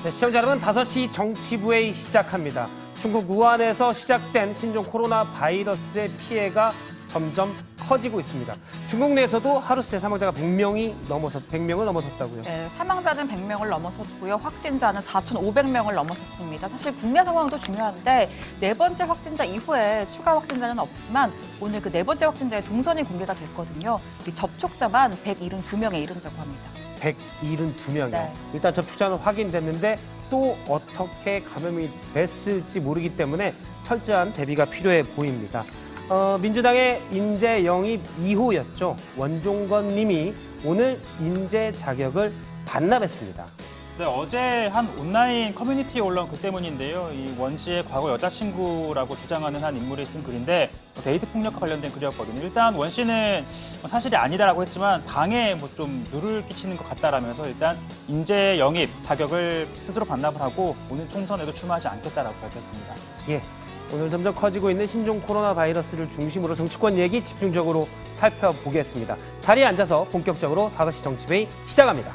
네, 시청자 여러분, 5시 정치부회의 시작합니다. 중국 우한에서 시작된 신종 코로나 바이러스의 피해가 점점 커지고 있습니다. 중국 내에서도 하루 새 사망자가 100명을 넘어섰다고요. 네, 사망자는 100명을 넘어섰고요. 확진자는 4,500명을 넘어섰습니다. 사실 국내 상황도 중요한데 네 번째 확진자 이후에 추가 확진자는 없지만 오늘 그 네 번째 확진자의 동선이 공개가 됐거든요. 이 접촉자만 172명에 이른다고 합니다. 172명이요. 네. 일단 접촉자는 확인됐는데 또 어떻게 감염이 됐을지 모르기 때문에 철저한 대비가 필요해 보입니다. 민주당의 인재 영입 2호였죠. 원종건 님이 오늘 인재 자격을 반납했습니다. 네, 어제 한 온라인 커뮤니티에 올라온 글 때문인데요. 이 원 씨의 과거 여자친구라고 주장하는 한 인물이 쓴 글인데 데이트 폭력과 관련된 글이었거든요. 일단 원 씨는 사실이 아니다라고 했지만 당에 뭐 좀 누를 끼치는 것 같다라면서 일단 인재 영입 자격을 스스로 반납을 하고 오늘 총선에도 출마하지 않겠다라고 밝혔습니다. 예, 오늘 점점 커지고 있는 신종 코로나 바이러스를 중심으로 정치권 얘기 집중적으로 살펴보겠습니다. 자리에 앉아서 본격적으로 5시 정치회의 시작합니다.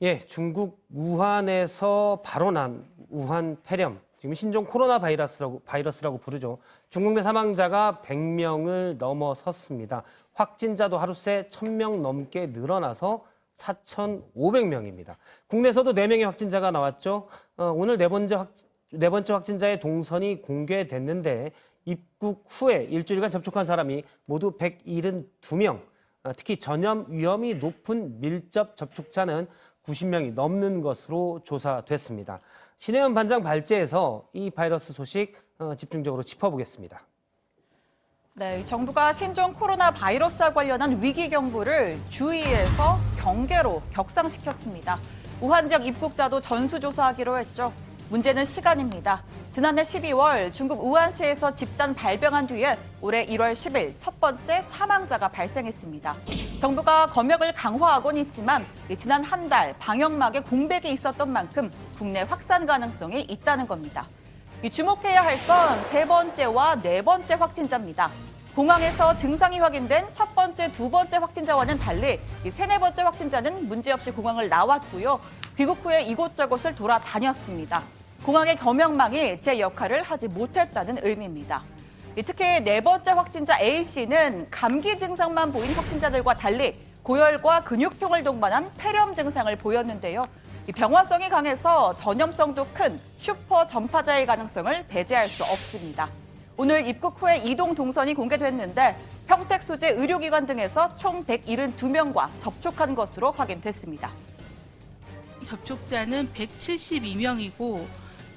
예, 중국 우한에서 바로 난 우한 폐렴, 지금 신종 코로나 바이러스라고 부르죠. 중국 내 사망자가 100명을 넘어섰습니다. 확진자도 하루 새 1,000명 넘게 늘어나서 4,500명입니다. 국내에서도 4명의 확진자가 나왔죠. 오늘 네 번째 확진자의 동선이 공개됐는데 입국 후에 일주일간 접촉한 사람이 모두 172명, 특히 전염 위험이 높은 밀접 접촉자는 90명이 넘는 것으로 조사됐습니다. 신혜연 반장 발제에서 이 바이러스 소식 집중적으로 짚어보겠습니다. 네, 정부가 신종 코로나 바이러스와 관련한 위기 경보를 주의에서 경계로 격상시켰습니다. 우한 지역 입국자도 전수조사하기로 했죠. 문제는 시간입니다. 지난해 12월 중국 우한시에서 집단 발병한 뒤에 올해 1월 10일 첫 번째 사망자가 발생했습니다. 정부가 검역을 강화하곤 있지만 지난 한 달 방역막에 공백이 있었던 만큼 국내 확산 가능성이 있다는 겁니다. 주목해야 할 건 세 번째와 네 번째 확진자입니다. 공항에서 증상이 확인된 첫 번째, 두 번째 확진자와는 달리 세, 네 번째 확진자는 문제없이 공항을 나왔고요. 귀국 후에 이곳저곳을 돌아다녔습니다. 공항의 검역망이 제 역할을 하지 못했다는 의미입니다. 특히 네 번째 확진자 A씨는 감기 증상만 보인 확진자들과 달리 고열과 근육통을 동반한 폐렴 증상을 보였는데요. 병화성이 강해서 전염성도 큰 슈퍼 전파자의 가능성을 배제할 수 없습니다. 오늘 입국 후에 이동 동선이 공개됐는데 평택 소재 의료기관 등에서 총 172명과 접촉한 것으로 확인됐습니다. 접촉자는 172명이고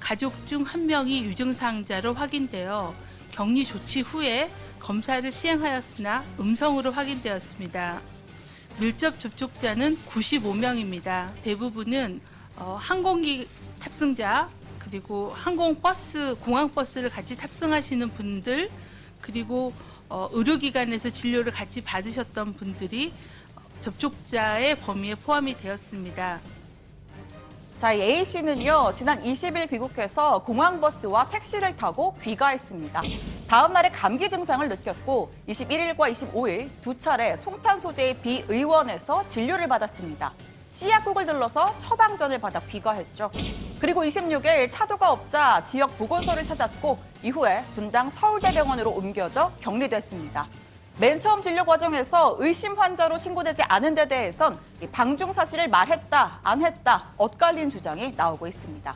가족 중 1명이 유증상자로 확인되어 격리 조치 후에 검사를 시행하였으나 음성으로 확인되었습니다. 밀접 접촉자는 95명입니다. 대부분은 항공기 탑승자, 그리고 항공버스, 공항버스를 같이 탑승하시는 분들, 그리고 의료기관에서 진료를 같이 받으셨던 분들이 접촉자의 범위에 포함이 되었습니다. 자, A씨는요, 지난 20일 귀국해서 공항버스와 택시를 타고 귀가했습니다. 다음 날에 감기 증상을 느꼈고 21일과 25일 두 차례 송탄 소재의 비의원에서 진료를 받았습니다. 씨약국을 들러서 처방전을 받아 귀가했죠. 그리고 26일 차도가 없자 지역 보건소를 찾았고 이후에 분당 서울대병원으로 옮겨져 격리됐습니다. 맨 처음 진료 과정에서 의심 환자로 신고되지 않은 데 대해선 방중 사실을 말했다, 안 했다, 엇갈린 주장이 나오고 있습니다.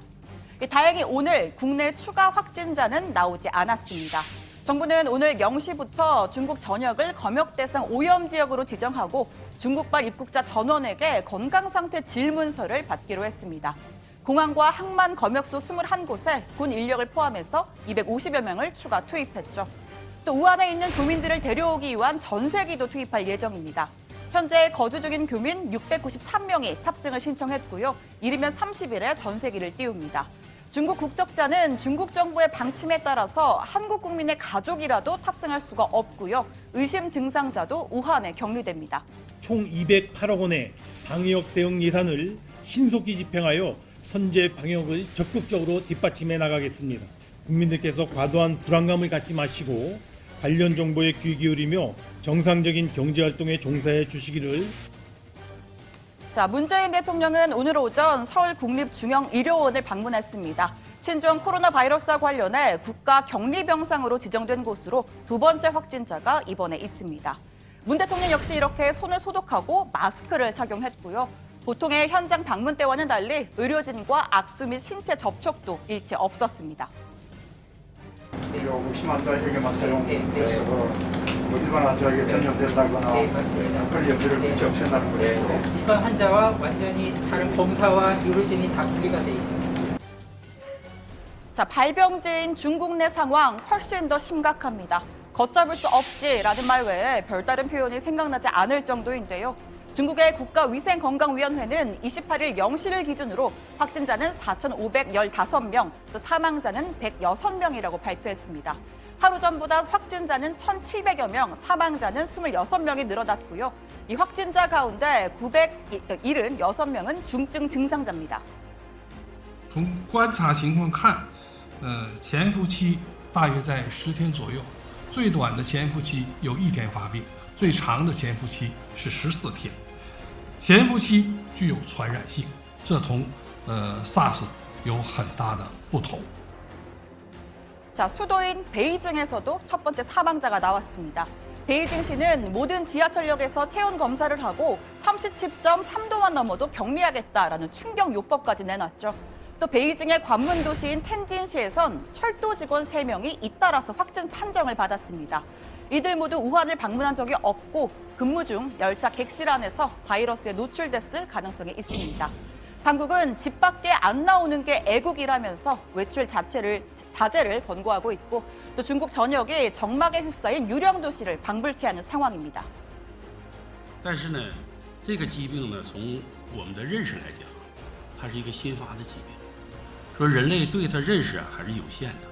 다행히 오늘 국내 추가 확진자는 나오지 않았습니다. 정부는 오늘 0시부터 중국 전역을 검역 대상 오염 지역으로 지정하고 중국발 입국자 전원에게 건강상태 질문서를 받기로 했습니다. 공항과 항만 검역소 21곳에 군 인력을 포함해서 250여 명을 추가 투입했죠. 또 우한에 있는 교민들을 데려오기 위한 전세기도 투입할 예정입니다. 현재 거주 중인 교민 693명이 탑승을 신청했고요. 이르면 30일에 전세기를 띄웁니다. 중국 국적자는 중국 정부의 방침에 따라서 한국 국민의 가족이라도 탑승할 수가 없고요. 의심 증상자도 우한에 격리됩니다. 총 208억 원의 방역 대응 예산을 신속히 집행하여 선제 방역을 적극적으로 뒷받침해 나가겠습니다. 국민들께서 과도한 불안감을 갖지 마시고 관련 정보에 귀 기울이며 정상적인 경제활동에 종사해 주시기를. 자, 문재인 대통령은 오늘 오전 서울국립중앙의료원을 방문했습니다. 신종 코로나 바이러스와 관련해 국가 격리병상으로 지정된 곳으로 두 번째 확진자가 입원해 있습니다. 문 대통령 역시 이렇게 손을 소독하고 마스크를 착용했고요. 보통의 현장 방문 때와는 달리 의료진과 악수 및 신체 접촉도 일체 없었습니다. 심한 저에게만 사용돼서 일반 환자에게 전염된다거나 네, 맞습니다. 그런 염려를 미처 없앤다는 거죠. 일반 환자와 완전히 다른 검사와 의료진이 다 분리가 돼 있습니다. 자, 발병지인 중국 내 상황 훨씬 더 심각합니다. 걷잡을 수 없이라는 말 외에 별다른 표현이 생각나지 않을 정도인데요. 중국의 국가위생건강위원회는 28일 0시를 기준으로 확진자는 4,515명, 또 사망자는 106명이라고 발표했습니다. 하루 전보다 확진자는 1,700여 명, 사망자는 26명이 늘어났고요. 이 확진자 가운데 976명은 중증 증상자입니다. 从观察情况看，潜伏期大约在10天左右，最短的潜伏期有1天发病，最长的潜伏期是14天。潜伏期具有传染性，这同SARS 有很大的不同。 자, 수도인 베이징에서도 첫 번째 사망자가 나왔습니다. 베이징시는 모든 지하철역에서 체온 검사를 하고 37.3도만 넘어도 격리하겠다라는 충격 요법까지 내놨죠. 또 베이징의 관문 도시인 텐진시에선 철도 직원 3명이 잇따라서 확진 판정을 받았습니다. 이들 모두 우한을 방문한 적이 없고 근무 중 열차 객실 안에서 바이러스에 노출됐을 가능성이 있습니다. 당국은 집 밖에 안 나오는 게 애국이라면서 외출 자제를 권고하고 있고 또 중국 전역이 정막에 휩싸인 유령 도시를 방불케 하는 상황입니다. 但是呢，这个疾病呢，从我们的认识来讲，它是一个新发的疾病，说人类对它认识还是有限的，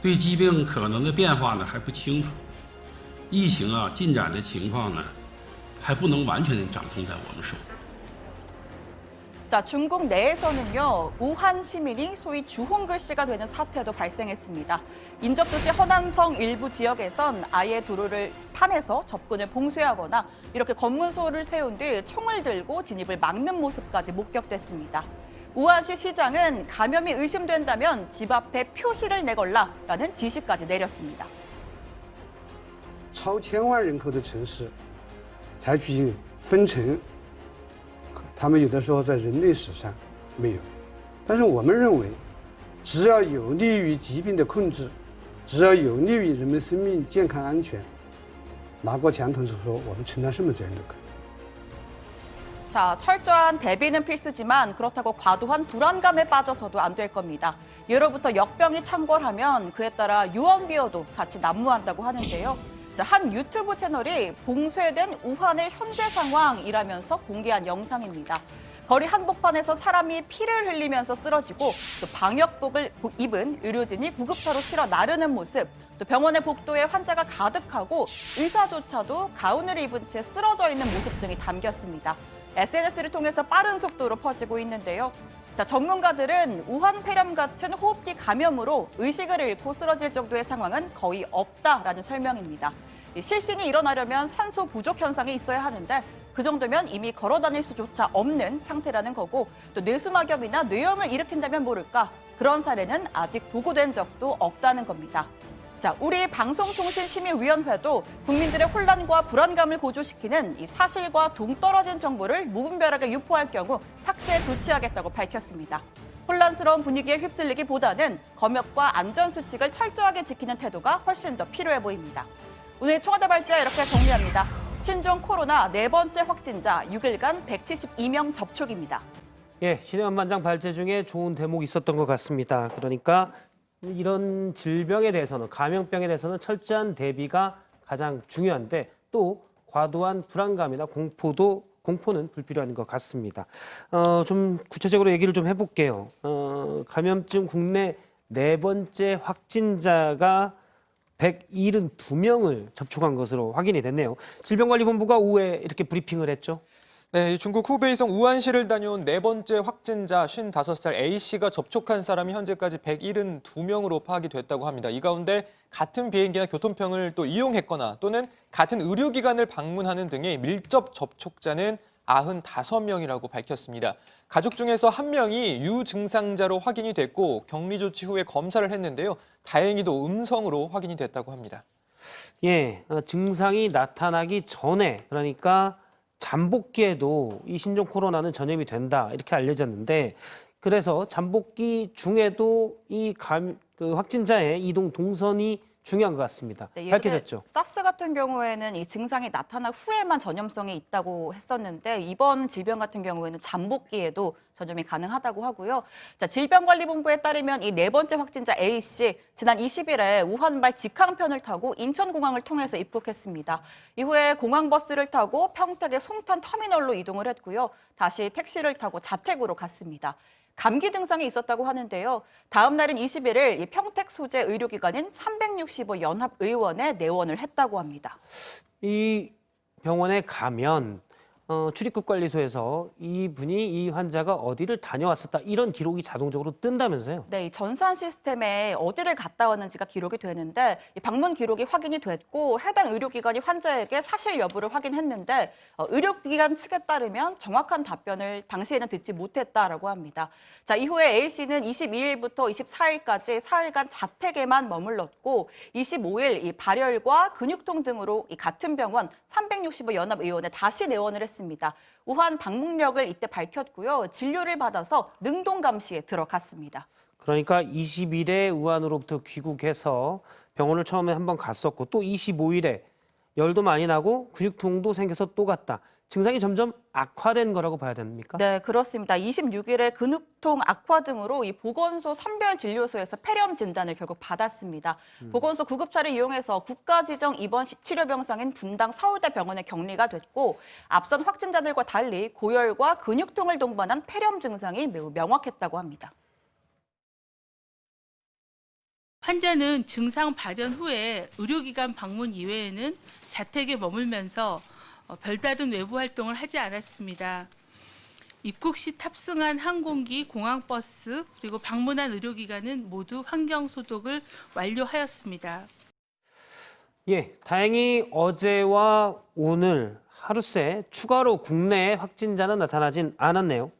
对疾病可能的变化呢还不清楚，疫情进展的情况呢，还不能完全掌控在我们手中。 자, 중국 내에서는요, 우한 시민이 소위 주홍글씨가 되는 사태도 발생했습니다. 인접도시 허난성 일부 지역에선 아예 도로를 탄해서 접근을 봉쇄하거나 이렇게 검문소를 세운 뒤 총을 들고 진입을 막는 모습까지 목격됐습니다. 우한시 시장은 감염이 의심된다면 집 앞에 표시를 내걸라라는 지시까지 내렸습니다. 超千万人口的城市，采取分城。 他们有的时候在人类史上没有，但是我们认为，只要有利于疾病的控制，只要有利于人们生命健康安全，拿过墙头说我们承担什么责任都可以。 자, 철저한 대비는 필수지만 그렇다고 과도한 불안감에 빠져서도 안 될 겁니다. 예로부터 역병이 창궐하면 그에 따라 유언비어도 같이 난무한다고 하는데요. 자, 한 유튜브 채널이 봉쇄된 우한의 현재 상황이라면서 공개한 영상입니다. 거리 한복판에서 사람이 피를 흘리면서 쓰러지고 또 방역복을 입은 의료진이 구급차로 실어 나르는 모습, 또 병원의 복도에 환자가 가득하고 의사조차도 가운을 입은 채 쓰러져 있는 모습 등이 담겼습니다. SNS를 통해서 빠른 속도로 퍼지고 있는데요. 자, 전문가들은 우한 폐렴 같은 호흡기 감염으로 의식을 잃고 쓰러질 정도의 상황은 거의 없다라는 설명입니다. 실신이 일어나려면 산소 부족 현상이 있어야 하는데 그 정도면 이미 걸어 다닐 수조차 없는 상태라는 거고 또 뇌수막염이나 뇌염을 일으킨다면 모를까 그런 사례는 아직 보고된 적도 없다는 겁니다. 자, 우리 방송통신심의위원회도 국민들의 혼란과 불안감을 고조시키는 이 사실과 동떨어진 정보를 무분별하게 유포할 경우 삭제 조치하겠다고 밝혔습니다. 혼란스러운 분위기에 휩쓸리기보다는 검역과 안전수칙을 철저하게 지키는 태도가 훨씬 더 필요해 보입니다. 오늘 청와대 발제와 이렇게 정리합니다. 신종 코로나 4번째 확진자 6일간 172명 접촉입니다. 예, 신혜원 반장 발제 중에 좋은 대목이 있었던 것 같습니다. 그러니까 이런 질병에 대해서는, 감염병에 대해서는 철저한 대비가 가장 중요한데 또 과도한 불안감이나 공포도 공포는 불필요한 것 같습니다. 좀 구체적으로 얘기를 좀 해볼게요. 감염증 국내 4번째 확진자가 172명을 접촉한 것으로 확인이 됐네요. 질병관리본부가 오후에 이렇게 브리핑을 했죠. 네, 중국 후베이성 우한시를 다녀온 4번째 확진자 55살 A씨가 접촉한 사람이 현재까지 172명으로 파악이 됐다고 합니다. 이 가운데 같은 비행기나 교통편을 또 이용했거나 또는 같은 의료기관을 방문하는 등의 밀접 접촉자는 95명이라고 밝혔습니다. 가족 중에서 1명이 유증상자로 확인이 됐고 격리 조치 후에 검사를 했는데요. 다행히도 음성으로 확인이 됐다고 합니다. 예, 증상이 나타나기 전에 그러니까 잠복기에도 이 신종 코로나는 전염이 된다 이렇게 알려졌는데 그래서 잠복기 중에도 이 확진자의 이동 동선이 중요한 것 같습니다. 네, 밝혀졌죠. 사스 같은 경우에는 이 증상이 나타난 후에만 전염성이 있다고 했었는데 이번 질병 같은 경우에는 잠복기에도 전염이 가능하다고 하고요. 자, 질병관리본부에 따르면 이 4번째 확진자 A씨 지난 20일에 우한발 직항편을 타고 인천공항을 통해서 입국했습니다. 이후에 공항버스를 타고 평택의 송탄 터미널로 이동을 했고요. 다시 택시를 타고 자택으로 갔습니다. 감기 증상이 있었다고 하는데요. 다음 날인 21일 이 평택 소재 의료기관인 365 연합의원에 내원을 했다고 합니다. 이 병원에 가면 출입국 관리소에서 이 환자가 어디를 다녀왔었다 이런 기록이 자동적으로 뜬다면서요? 네, 이 전산 시스템에 어디를 갔다 왔는지가 기록이 되는데 이 방문 기록이 확인이 됐고 해당 의료기관이 환자에게 사실 여부를 확인했는데 의료기관 측에 따르면 정확한 답변을 당시에는 듣지 못했다라고 합니다. 자, 이후에 A씨는 22일부터 24일까지 사흘간 자택에만 머물렀고 25일 이 발열과 근육통 등으로 이 같은 병원 365 연합의원에 다시 내원을 했습니다. 우한 방문력을 이때 밝혔고요. 진료를 받아서 능동 감시에 들어갔습니다. 그러니까 20일에 우한으로부터 귀국해서 병원을 처음에 한번 갔었고 또 25일에 열도 많이 나고 근육통도 생겨서 또 갔다. 증상이 점점 악화된 거라고 봐야 됩니까? 네, 그렇습니다. 26일에 근육통 악화 등으로 이 보건소 선별진료소에서 폐렴 진단을 결국 받았습니다. 보건소 구급차를 이용해서 국가지정 입원 치료병상인 분당 서울대병원에 격리가 됐고 앞선 확진자들과 달리 고열과 근육통을 동반한 폐렴 증상이 매우 명확했다고 합니다. 환자는 증상 발현 후에 의료기관 방문 이외에는 자택에 머물면서 별다른 외부 활동을 하지 않았습니다. 입국 시 탑승한 항공기, 공항버스, 그리고 방문한 의료기관은 모두 환경 소독을 완료하였습니다. 예, 다행히 어제와 오늘 하루 새 추가로 국내에 확진자는 나타나진 않았네요.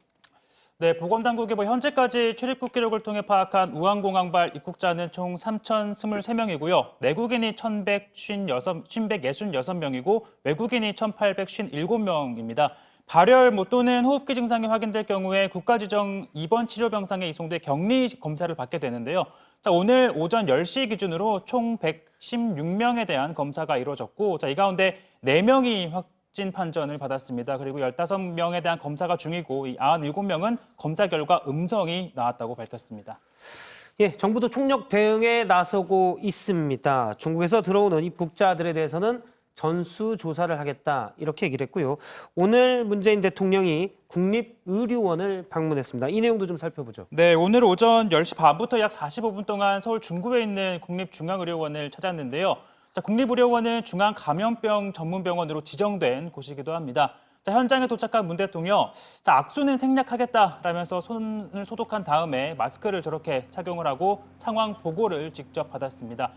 네, 보건당국이 현재까지 출입국 기록을 통해 파악한 우한공항발 입국자는 총 3,023명이고요. 내국인이 1,166명이고 외국인이 1,857명입니다. 발열 또는 호흡기 증상이 확인될 경우에 국가지정 입원 치료병상에 이송돼 격리 검사를 받게 되는데요. 자, 오늘 오전 10시 기준으로 총 116명에 대한 검사가 이루어졌고 이 가운데 4명이 확진 판정을 받았습니다. 그리고 15명에 대한 검사가 중이고 이 97명은 검사 결과 음성이 나왔다고 밝혔습니다. 예, 정부도 총력 대응에 나서고 있습니다. 중국에서 들어오는 입국자들에 대해서는 전수조사를 하겠다 이렇게 얘기를 했고요. 오늘 문재인 대통령이 국립의료원을 방문했습니다. 이 내용도 좀 살펴보죠. 네, 오늘 오전 10시 반부터 약 45분 동안 서울 중구에 있는 국립중앙의료원을 찾았는데요. 자, 국립의료원은 중앙감염병 전문병원으로 지정된 곳이기도 합니다. 자, 현장에 도착한 문 대통령, 자, 악수는 생략하겠다라면서 손을 소독한 다음에 마스크를 저렇게 착용을 하고 상황 보고를 직접 받았습니다.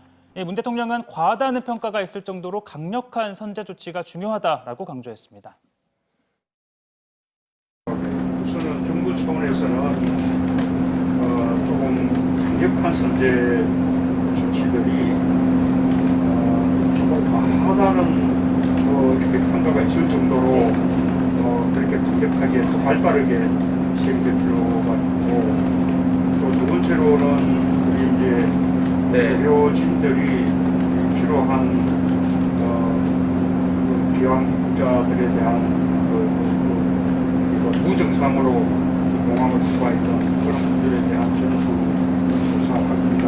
문 대통령은 과하다는 평가가 있을 정도로 강력한 선제 조치가 중요하다라고 강조했습니다. 우선은 정부 차원에서는 조금 강력한 선제 조치들이 조금 과하다는 이렇게 평가가 있을 정도로 그렇게 강력하게 또 발빠르게 시행될 필요가 있고 또 두 번째로는 우리 이제 의료진들이 필요한 기왕 입국자들에 대한 무증상으로 공항을 출발했던 그런 분들에 대한 전수 조사합니다.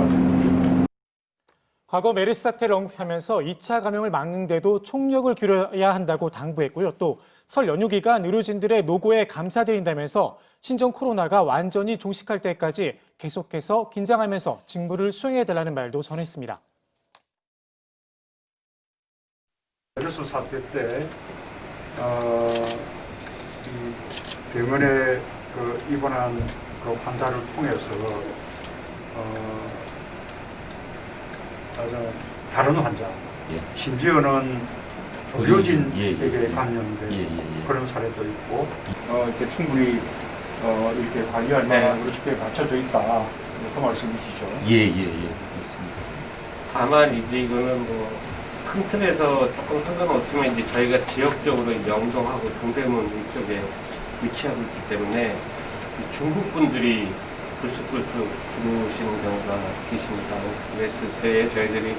과거 메르스 사태를 언급하면서 2차 감염을 막는 데도 총력을 기울여야 한다고 당부했고요. 또 설 연휴 기간 의료진들의 노고에 감사드린다면서 신종 코로나가 완전히 종식할 때까지 계속해서 긴장하면서 직무를 수행해달라는 말도 전했습니다. 바이러스 사태 때 이 병원에 입원한 환자를 통해서 다른 환자, 심지어는 의료진에게 감염된 그런 사례도 있고 이렇게 충분히 이렇게 관리할 만한 의료체계에 갖춰져 있다. 그 말씀이시죠? 그렇습니다. 다만 이제 이거는 큰 틀에서 조금 상관없지만 이제 저희가 지역적으로 명동하고 동대문 이쪽에 위치하고 있기 때문에 중국 분들이 불쑥불쑥 들어오시는 경우가 계십니다. 그랬을 때 저희들이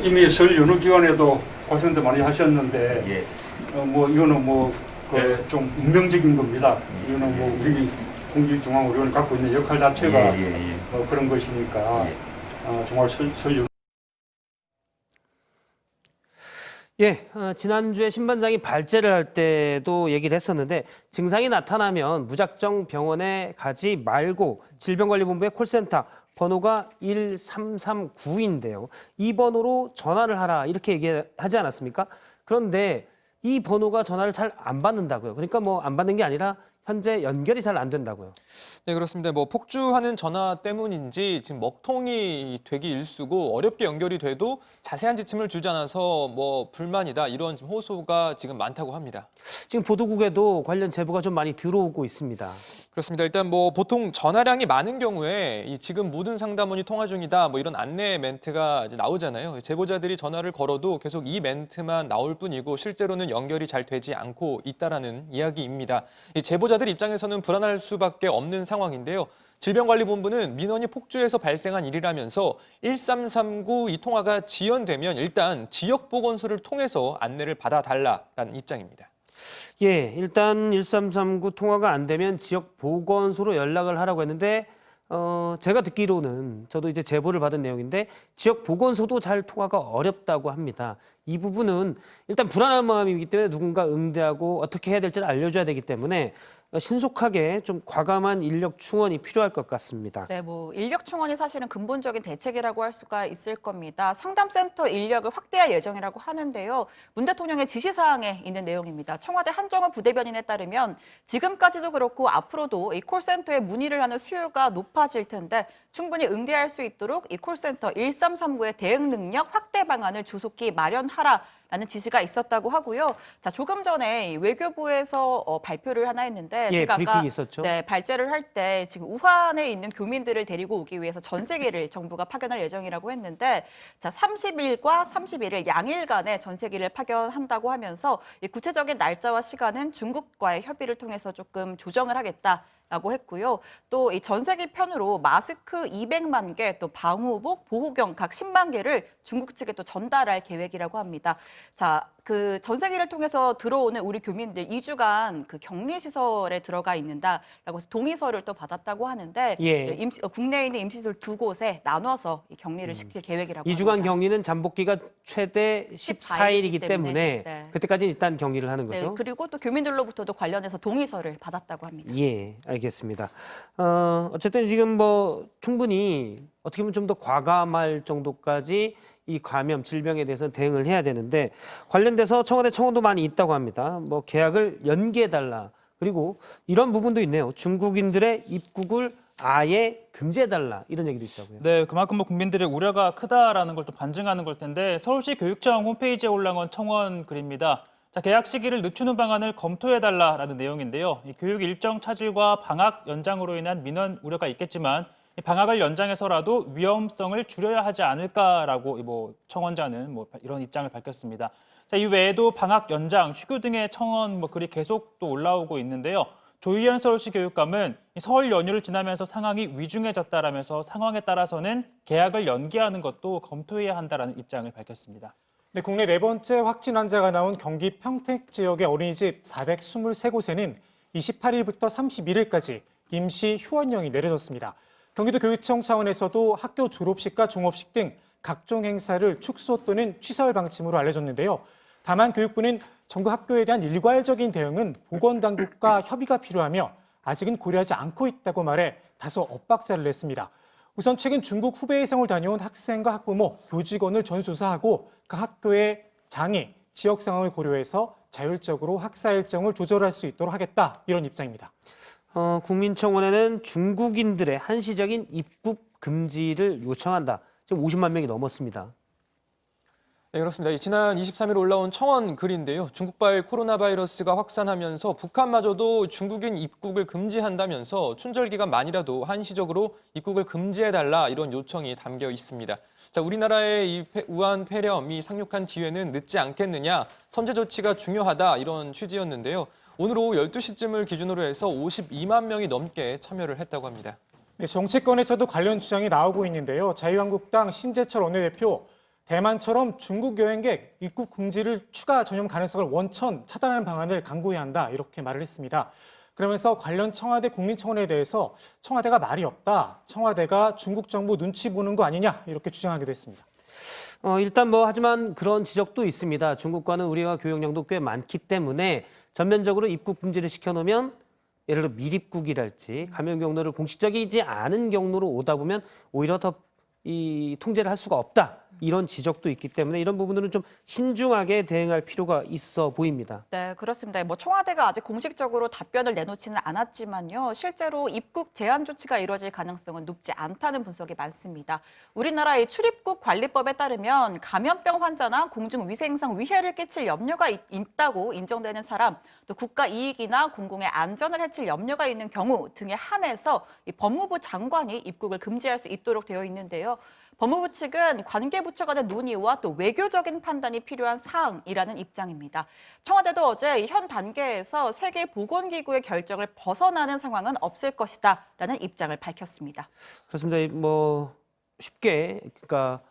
이미 설 연휴 기간에도 고생도 많이 하셨는데 이거는 좀 운명적인 겁니다. 이거는 우리 공직중앙의료원이 갖고 있는 역할 자체가 그런 것이니까 정말 설 연휴. 지난주에 신반장이 발제를 할 때도 얘기를 했었는데 증상이 나타나면 무작정 병원에 가지 말고 질병관리본부의 콜센터 번호가 1339인데요. 이 번호로 전화를 하라 이렇게 얘기하지 않았습니까? 그런데 이 번호가 전화를 잘 안 받는다고요. 그러니까 안 받는 게 아니라 현재 연결이 잘 안 된다고요. 네, 그렇습니다. 폭주하는 전화 때문인지 지금 먹통이 되기 일쑤고 어렵게 연결이 돼도 자세한 지침을 주지 않아서 불만이다 이런 호소가 지금 많다고 합니다. 지금 보도국에도 관련 제보가 좀 많이 들어오고 있습니다. 그렇습니다. 일단 보통 전화량이 많은 경우에 지금 모든 상담원이 통화 중이다 이런 안내 멘트가 이제 나오잖아요. 제보자들이 전화를 걸어도 계속 이 멘트만 나올 뿐이고 실제로는 연결이 잘 되지 않고 있다라는 이야기입니다. 이 제보자들 입장에서는 불안할 수밖에 없는 상황인데요. 질병관리본부는 민원이 폭주해서 발생한 일이라면서 1339 이 통화가 지연되면 일단 지역보건소를 통해서 안내를 받아달라라는 입장입니다. 일단 1339 통화가 안 되면 지역 보건소로 연락을 하라고 했는데 제가 듣기로는 저도 이제 제보를 받은 내용인데 지역 보건소도 잘 통화가 어렵다고 합니다. 이 부분은 일단 불안한 마음이기 때문에 누군가 응대하고 어떻게 해야 될지를 알려줘야 되기 때문에 신속하게 좀 과감한 인력 충원이 필요할 것 같습니다. 네, 인력 충원이 사실은 근본적인 대책이라고 할 수가 있을 겁니다. 상담센터 인력을 확대할 예정이라고 하는데요. 문 대통령의 지시사항에 있는 내용입니다. 청와대 한정호 부대변인에 따르면 지금까지도 그렇고 앞으로도 이 콜센터에 문의를 하는 수요가 높아질 텐데 충분히 응대할 수 있도록 이 콜센터 1339의 대응 능력 확대 방안을 조속히 마련하라라는 지시가 있었다고 하고요. 자, 조금 전에 외교부에서 발표를 하나 했는데 제가 아까 있었죠? 발제를 할 때 지금 우한에 있는 교민들을 데리고 오기 위해서 전세기를 정부가 파견할 예정이라고 했는데 자, 30일과 31일 양일간의 전세기를 파견한다고 하면서 이 구체적인 날짜와 시간은 중국과의 협의를 통해서 조금 조정을 하겠다라고 했고요. 또 이 전세기 편으로 마스크 200만 개, 또 방호복, 보호경 각 10만 개를 중국 측에 또 전달할 계획이라고 합니다. 자, 그 전세기를 통해서 들어오는 우리 교민들 2주간 그 격리시설에 들어가 있는다라고 해서 동의서를 또 받았다고 하는데 국내에 있는 임시시설 2곳에 나눠서 이 격리를 시킬 계획이라고 2주간 합니다. 격리는 잠복기가 최대 14일이기 때문에 그때까지 일단 격리를 하는 거죠. 네, 그리고 또 교민들로부터도 관련해서 동의서를 받았다고 합니다. 알겠습니다. 어쨌든 지금 충분히 어떻게 보면 좀 더 과감할 정도까지 이 감염 질병에 대해서 대응을 해야 되는데 관련돼서 청와대 청원도 많이 있다고 합니다. 계약을 연기해달라. 그리고 이런 부분도 있네요. 중국인들의 입국을 아예 금지해달라 이런 얘기도 있다고요. 네, 그만큼 국민들의 우려가 크다라는 걸 또 반증하는 걸 텐데 서울시 교육청 홈페이지에 올라온 청원 글입니다. 자, 개학 시기를 늦추는 방안을 검토해달라라는 내용인데요. 이 교육 일정 차질과 방학 연장으로 인한 민원 우려가 있겠지만 이 방학을 연장해서라도 위험성을 줄여야 하지 않을까라고 청원자는 이런 입장을 밝혔습니다. 자, 이 외에도 방학 연장, 휴교 등의 청원 글이 계속 또 올라오고 있는데요. 조희연 서울시 교육감은 설 연휴를 지나면서 상황이 위중해졌다라면서 상황에 따라서는 개학을 연기하는 것도 검토해야 한다라는 입장을 밝혔습니다. 네, 국내 네 번째 확진 환자가 나온 경기 평택 지역의 어린이집 423곳에는 28일부터 31일까지 임시 휴원령이 내려졌습니다. 경기도 교육청 차원에서도 학교 졸업식과 종업식 등 각종 행사를 축소 또는 취소할 방침으로 알려졌는데요. 다만 교육부는 전국 학교에 대한 일괄적인 대응은 보건당국과 협의가 필요하며 아직은 고려하지 않고 있다고 말해 다소 엇박자를 냈습니다. 우선 최근 중국 후베이성을 다녀온 학생과 학부모, 교직원을 전수조사하고 그 학교의 장애, 지역 상황을 고려해서 자율적으로 학사 일정을 조절할 수 있도록 하겠다, 이런 입장입니다. 국민청원에는 중국인들의 한시적인 입국 금지를 요청한다. 지금 50만 명이 넘었습니다. 네, 그렇습니다. 지난 23일 올라온 청원 글인데요. 중국발 코로나 바이러스가 확산하면서 북한마저도 중국인 입국을 금지한다면서 춘절 기간만이라도 한시적으로 입국을 금지해달라, 이런 요청이 담겨 있습니다. 자, 우리나라의 이 우한 폐렴이 상륙한 뒤에는 늦지 않겠느냐, 선제 조치가 중요하다, 이런 취지였는데요. 오늘 오후 12시쯤을 기준으로 해서 52만 명이 넘게 참여를 했다고 합니다. 네, 정치권에서도 관련 주장이 나오고 있는데요. 자유한국당 신재철 원내대표, 대만처럼 중국 여행객 입국 금지를 추가 전염 가능성을 원천 차단하는 방안을 강구해야 한다, 이렇게 말을 했습니다. 그러면서 관련 청와대 국민청원에 대해서 청와대가 말이 없다, 청와대가 중국 정부 눈치 보는 거 아니냐, 이렇게 주장하기도 했습니다. 일단 하지만 그런 지적도 있습니다. 중국과는 우리와 교역량도 꽤 많기 때문에 전면적으로 입국 금지를 시켜놓으면 예를 들어 미입국이랄지 감염 경로를 공식적이지 않은 경로로 오다 보면 오히려 더 이 통제를 할 수가 없다, 이런 지적도 있기 때문에 이런 부분들은 좀 신중하게 대응할 필요가 있어 보입니다. 네, 그렇습니다. 청와대가 아직 공식적으로 답변을 내놓지는 않았지만요. 실제로 입국 제한 조치가 이루어질 가능성은 높지 않다는 분석이 많습니다. 우리나라의 출입국 관리법에 따르면 감염병 환자나 공중위생상 위해를 끼칠 염려가 있다고 인정되는 사람, 또 국가 이익이나 공공의 안전을 해칠 염려가 있는 경우 등에 한해서 법무부 장관이 입국을 금지할 수 있도록 되어 있는데요. 법무부 측은 관계부처 간의 논의와 또 외교적인 판단이 필요한 사항이라는 입장입니다. 청와대도 어제 현 단계에서 세계보건기구의 결정을 벗어나는 상황은 없을 것이다라는 입장을 밝혔습니다. 그렇습니다. 쉽게 그러니까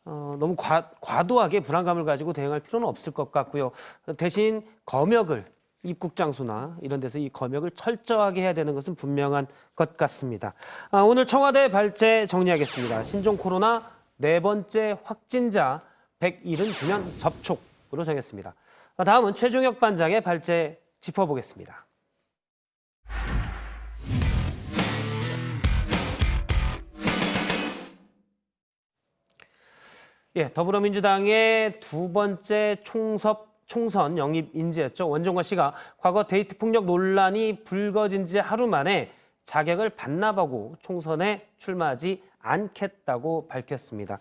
너무 과도하게 불안감을 가지고 대응할 필요는 없을 것 같고요. 대신 검역을 입국 장소나 이런 데서 이 검역을 철저하게 해야 되는 것은 분명한 것 같습니다. 오늘 청와대 발제 정리하겠습니다. 신종 코로나 4번째 확진자 172명 접촉으로 정했습니다. 다음은 최종혁 반장의 발제 짚어보겠습니다. 더불어민주당의 두 번째 총선 영입 인재였죠. 원종건 씨가 과거 데이트 폭력 논란이 불거진 지 하루 만에 자격을 반납하고 총선에 출마하지 않겠다고 밝혔습니다.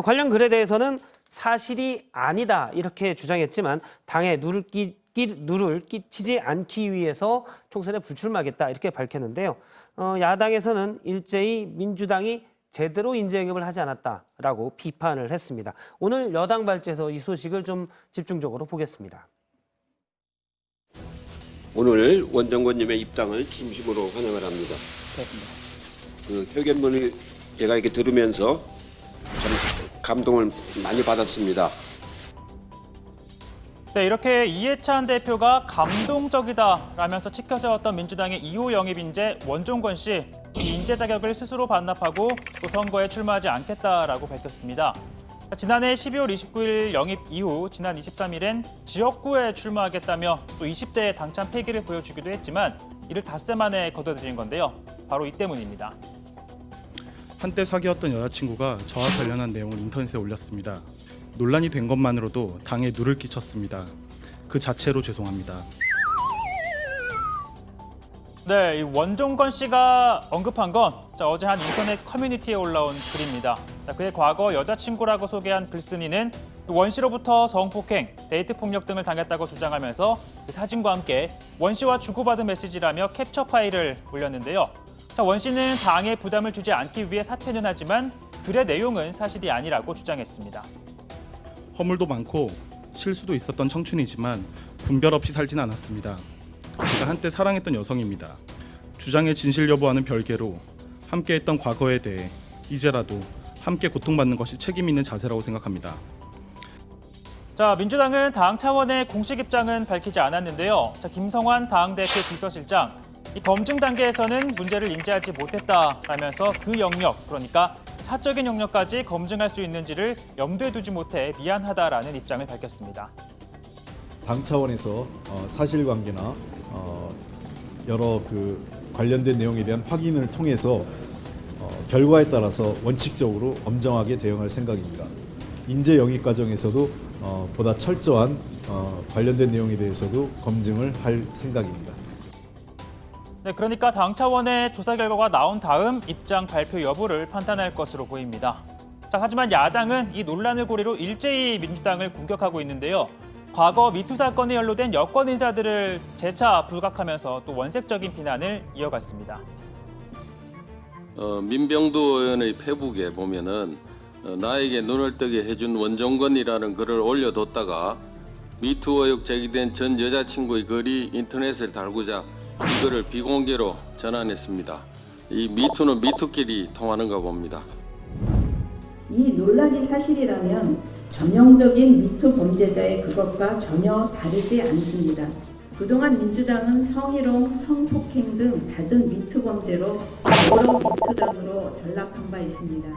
관련 글에 대해서는 사실이 아니다, 이렇게 주장했지만 당에 누를 끼치지 않기 위해서 총선에 불출마하겠다, 이렇게 밝혔는데요. 야당에서는 일제히 민주당이 제대로 인재 영입을 하지 않았다라고 비판을 했습니다. 오늘 여당 발제에서 이 소식을 좀 집중적으로 보겠습니다. 오늘 원정권님의 입당을 진심으로 환영을 합니다. 그 회견문을 제가 이렇게 들으면서 참 감동을 많이 받았습니다. 네, 이렇게 이해찬 대표가 감동적이다라면서 치켜세웠던 민주당의 2호 영입 인재 원종건 씨, 이 인재 자격을 스스로 반납하고 또 선거에 출마하지 않겠다라고 밝혔습니다. 지난해 12월 29일 영입 이후 지난 23일엔 지역구에 출마하겠다며 또 20대의 당찬 패기를 보여주기도 했지만 이를 닷새 만에 거둬들인 건데요. 바로 이 때문입니다. 한때 사귀었던 여자친구가 저와 관련한 내용을 인터넷에 올렸습니다. 논란이 된 것만으로도 당에 누를 끼쳤습니다. 그 자체로 죄송합니다. 네, 이 원종건 씨가 언급한 건 어제 한 인터넷 커뮤니티에 올라온 글입니다. 그의 과거 여자친구라고 소개한 글쓴이는 원 씨로부터 성폭행, 데이트 폭력 등을 당했다고 주장하면서 그 사진과 함께 원 씨와 주고받은 메시지라며 캡처 파일을 올렸는데요. 원 씨는 당에 부담을 주지 않기 위해 사퇴는 하지만 글의 내용은 사실이 아니라고 주장했습니다. 허물도 많고 실수도 있었던 청춘이지만 분별 없이 살진 않았습니다. 제가 한때 사랑했던 여성입니다. 주장의 진실 여부와는 별개로 함께했던 과거에 대해 이제라도 함께 고통받는 것이 책임 있는 자세라고 생각합니다. 자, 민주당은 당 차원의 공식 입장은 밝히지 않았는데요. 김성환 당대표 비서실장, 이 검증 단계에서는 문제를 인지하지 못했다라면서 그 영역, 그러니까 사적인 영역까지 검증할 수 있는지를 염두에 두지 못해 미안하다라는 입장을 밝혔습니다. 당 차원에서 사실관계나 여러 관련된 내용에 대한 확인을 통해서 결과에 따라서 원칙적으로 엄정하게 대응할 생각입니다. 인재 영입 과정에서도 보다 철저한 관련된 내용에 대해서도 검증을 할 생각입니다. 네, 그러니까 당 차원의 조사 결과가 나온 다음 입장 발표 여부를 판단할 것으로 보입니다. 자, 하지만 야당은 이 논란을 고리로 일제히 민주당을 공격하고 있는데요. 과거 미투 사건에 연루된 여권 인사들을 재차 불각하면서 또 원색적인 비난을 이어갔습니다. 민병두 의원의 페북에 보면은 나에게 눈을 뜨게 해준 원종건이라는 글을 올려뒀다가 미투 의혹 제기된 전 여자친구의 글이 인터넷에 달구자 이 글을 비공개로 전환했습니다. 이 미투는 미투끼리 통하는가 봅니다. 이 논란이 사실이라면 전형적인 미투 범죄자의 그것과 전혀 다르지 않습니다. 그동안 민주당은 성희롱, 성폭행 등 잦은 미투 범죄로 여러 미투당으로 전락한 바 있습니다.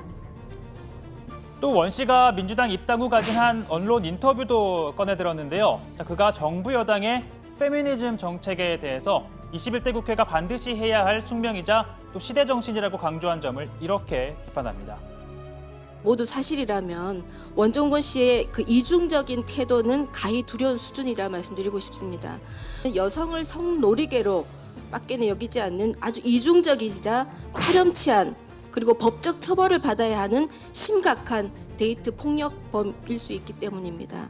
또 원 씨가 민주당 입당 후 가진 한 언론 인터뷰도 꺼내들었는데요. 자, 그가 정부 여당의 페미니즘 정책에 대해서 21대 국회가 반드시 해야 할 숙명이자 또 시대 정신이라고 강조한 점을 이렇게 비판합니다. 모두 사실이라면 원종건 씨의 그 이중적인 태도는 가히 두려운 수준이라 말씀드리고 싶습니다. 여성을 성놀이개로 밖에는 여기지 않는 아주 이중적이자 파렴치한 그리고 법적 처벌을 받아야 하는 심각한 데이트 폭력범일 수 있기 때문입니다.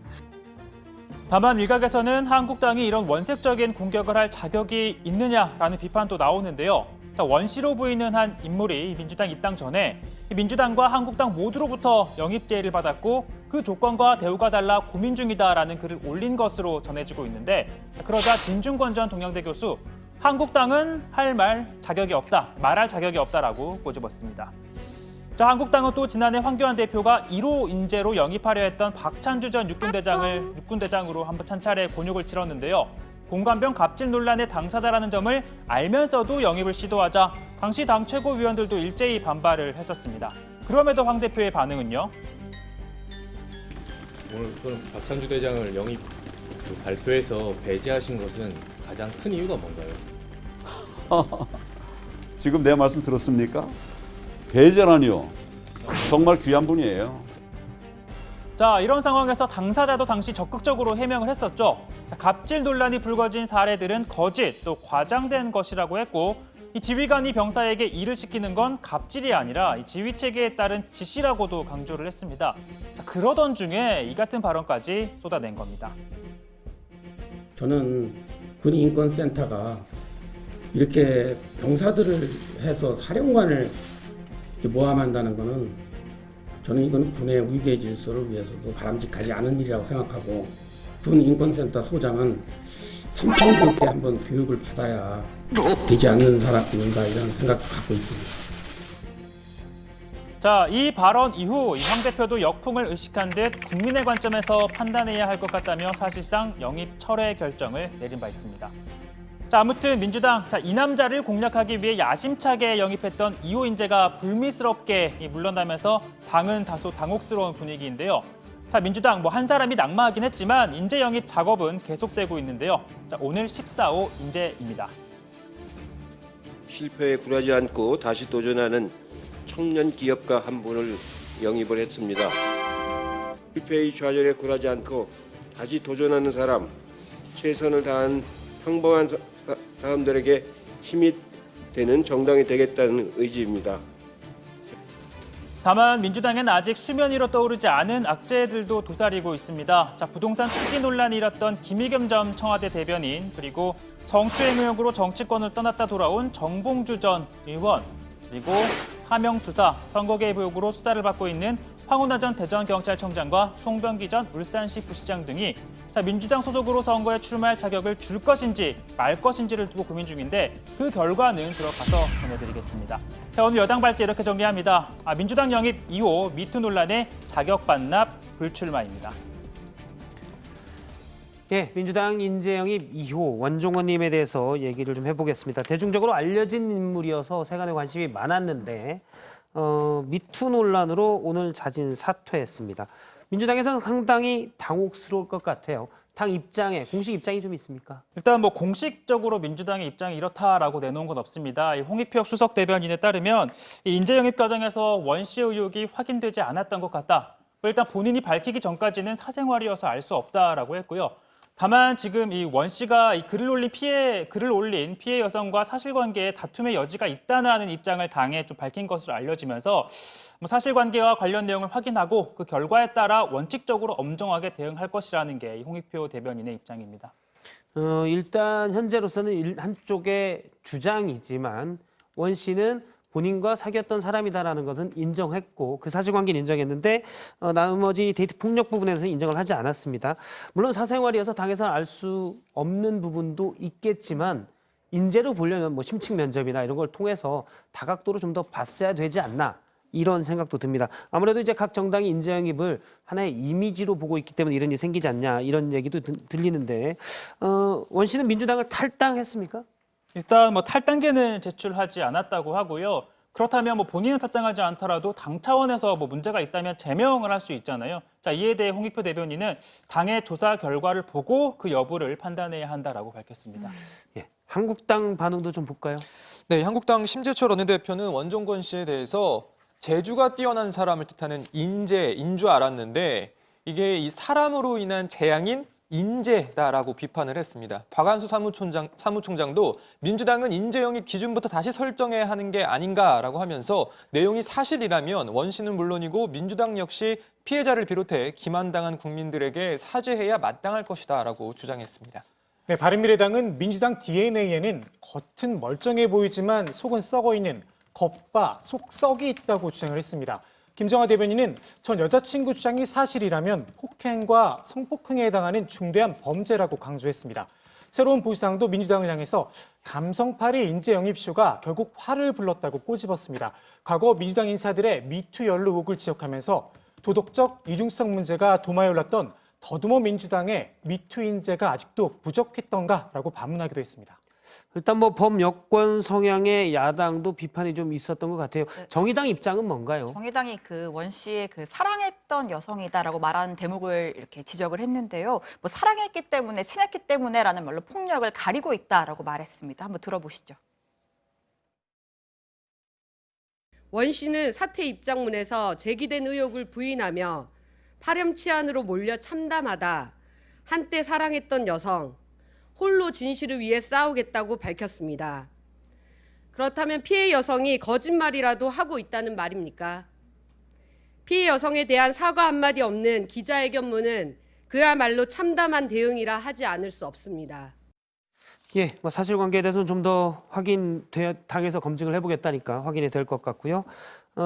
다만 일각에서는 한국당이 이런 원색적인 공격을 할 자격이 있느냐라는 비판도 나오는데요. 원 씨로 보이는 한 인물이 민주당 입당 전에 민주당과 한국당 모두로부터 영입 제의를 받았고 그 조건과 대우가 달라 고민 중이다라는 글을 올린 것으로 전해지고 있는데 그러자 진중권 전 동양대 교수 한국당은 말할 자격이 없다라고 꼬집었습니다. 자, 한국당은 또 지난해 황교안 대표가 1호 인재로 영입하려 했던 박찬주 전 육군대장으로 한번 찬차례 곤욕을 치렀는데요. 공관병 갑질 논란의 당사자라는 점을 알면서도 영입을 시도하자 당시 당 최고위원들도 일제히 반발을 했었습니다. 그럼에도 황 대표의 반응은요? 오늘 그럼 박찬주 대장을 영입 발표해서 배제하신 것은 가장 큰 이유가 뭔가요? 지금 내 말씀 들었습니까? 배제라니요. 정말 귀한 분이에요. 자, 이런 상황에서 당사자도 당시 적극적으로 해명을 했었죠. 자, 갑질 논란이 불거진 사례들은 거짓, 또 과장된 것이라고 했고 이 지휘관이 병사에게 일을 시키는 건 갑질이 아니라 이 지휘체계에 따른 지시라고도 강조를 했습니다. 자, 그러던 중에 이 같은 발언까지 쏟아낸 겁니다. 저는 군인권센터가 이렇게 병사들을 해서 사령관을 모함한다는 거는 저는 이건 군의 위계 질서를 위해서도 바람직하지 않은 일이라고 생각하고 군인권센터 소장은 삼청교육 때 한번 교육을 받아야 되지 않는 사람인가 이런 생각을 갖고 있습니다. 자, 이 발언 이후 황 대표도 역풍을 의식한 듯 국민의 관점에서 판단해야 할 것 같다며 사실상 영입 철회 결정을 내린 바 있습니다. 자, 아무튼 민주당 이 남자를 공략하기 위해 야심차게 영입했던 2호 인재가 불미스럽게 물러나면서 당은 다소 당혹스러운 분위기인데요. 자, 민주당 한 사람이 낙마하긴 했지만 인재 영입 작업은 계속되고 있는데요. 자, 오늘 14호 인재입니다. 실패에 굴하지 않고 다시 도전하는 청년 기업가 한 분을 영입을 했습니다. 실패의 좌절에 굴하지 않고 다시 도전하는 사람, 최선을 다한 평범한 사람들에게 힘이 되는 정당이 되겠다는 의지입니다. 다만 민주당엔 아직 수면 위로 떠오르지 않은 악재들도 도사리고 있습니다. 자, 부동산 투기 논란이 일었던 김의겸 전 청와대 대변인, 그리고 성추행 의혹으로 정치권을 떠났다 돌아온 정봉주 전 의원, 그리고 하명 수사, 선거 개입 의혹으로 수사를 받고 있는 황운하 전 대전경찰청장과 송병기 전 울산시 부시장 등이 민주당 소속으로 선거에 출마할 자격을 줄 것인지 말 것인지를 두고 고민 중인데 그 결과는 들어가서 전해드리겠습니다. 자, 오늘 여당 발제 이렇게 정리합니다. 민주당 영입 2호 미투 논란의 자격 반납 불출마입니다. 예, 민주당 인재 영입 2호 원종건님에 대해서 얘기를 좀 해보겠습니다. 대중적으로 알려진 인물이어서 세간의 관심이 많았는데 미투 논란으로 오늘 자진 사퇴했습니다. 민주당에서는 상당히 당혹스러울 것 같아요. 당 입장에 공식 입장이 좀 있습니까? 일단 뭐 공식적으로 민주당의 입장이 이렇다라고 내놓은 건 없습니다. 이 홍익표 수석 대변인에 따르면 이 인재 영입 과정에서 원 씨 의혹이 확인되지 않았던 것 같다. 일단 본인이 밝히기 전까지는 사생활이어서 알 수 없다라고 했고요. 다만 지금 이 원 씨가 이 글을 올린 피해 여성과 사실관계에 다툼의 여지가 있다는 입장을 당에 좀 밝힌 것으로 알려지면서 뭐 사실관계와 관련 내용을 확인하고 그 결과에 따라 원칙적으로 엄정하게 대응할 것이라는 게 이 홍익표 대변인의 입장입니다. 일단 현재로서는 한쪽의 주장이지만 원 씨는 본인과 사귀었던 사람이다라는 것은 인정했고 그 사실관계는 인정했는데 나머지 데이트 폭력 부분에서는 인정을 하지 않았습니다. 물론 사생활이어서 당에서는 알 수 없는 부분도 있겠지만 인재로 보려면 뭐 심층 면접이나 이런 걸 통해서 다각도로 좀 더 봤어야 되지 않나 이런 생각도 듭니다. 아무래도 이제 각 정당이 인재 영입을 하나의 이미지로 보고 있기 때문에 이런 일이 생기지 않냐 이런 얘기도 들리는데 원 씨는 민주당을 탈당했습니까? 일단 뭐 탈당계는 제출하지 않았다고 하고요. 그렇다면 뭐 본인은 탈당하지 않더라도 당 차원에서 뭐 문제가 있다면 제명을 할 수 있잖아요. 자, 이에 대해 홍익표 대변인은 당의 조사 결과를 보고 그 여부를 판단해야 한다라고 밝혔습니다. 예, 한국당 반응도 좀 볼까요? 네, 한국당 심재철 원내대표는 원종건 씨에 대해서 재주가 뛰어난 사람을 뜻하는 인재인 줄 알았는데 이게 이 사람으로 인한 재앙인 인재다라고 비판을 했습니다. 박한수 사무총장도 민주당은 인재 영입 기준부터 다시 설정해야 하는 게 아닌가라고 하면서 내용이 사실이라면 원 씨는 물론이고 민주당 역시 피해자를 비롯해 기만당한 국민들에게 사죄해야 마땅할 것이다라고 주장했습니다. 네, 바른미래당은 민주당 DNA에는 겉은 멀쩡해 보이지만 속은 썩어 있는 겉바 속썩이 있다고 주장을 했습니다. 김정하 대변인은 전 여자친구 주장이 사실이라면 폭행과 성폭행에 해당하는 중대한 범죄라고 강조했습니다. 새로운 보수당도 민주당을 향해서 감성팔이 인재 영입쇼가 결국 화를 불렀다고 꼬집었습니다. 과거 민주당 인사들의 미투 연루 의혹을 지적하면서 도덕적 이중성 문제가 도마에 올랐던 더듬어 민주당의 미투 인재가 아직도 부족했던가라고 반문하기도 했습니다. 일단 뭐 범여권 성향의 야당도 비판이 좀 있었던 것 같아요. 정의당 입장은 뭔가요? 정의당이 그 원 씨의 그 사랑했던 여성이다라고 말하는 대목을 이렇게 지적을 했는데요. 뭐 사랑했기 때문에 친했기 때문에라는 말로 폭력을 가리고 있다라고 말했습니다. 한번 들어보시죠. 원 씨는 사퇴 입장문에서 제기된 의혹을 부인하며 파렴치한으로 몰려 참담하다. 한때 사랑했던 여성. 홀로 진실을 위해 싸우겠다고 밝혔습니다. 그렇다면 피해 여성이 거짓말이라도 하고 있다는 말입니까? 피해 여성에 대한 사과 한마디 없는 기자회견문은 그야말로 참담한 대응이라 하지 않을 수 없습니다. 예, 뭐 사실관계에 대해서는 좀 더 당에서 검증을 해보겠다니까 확인이 될 것 같고요.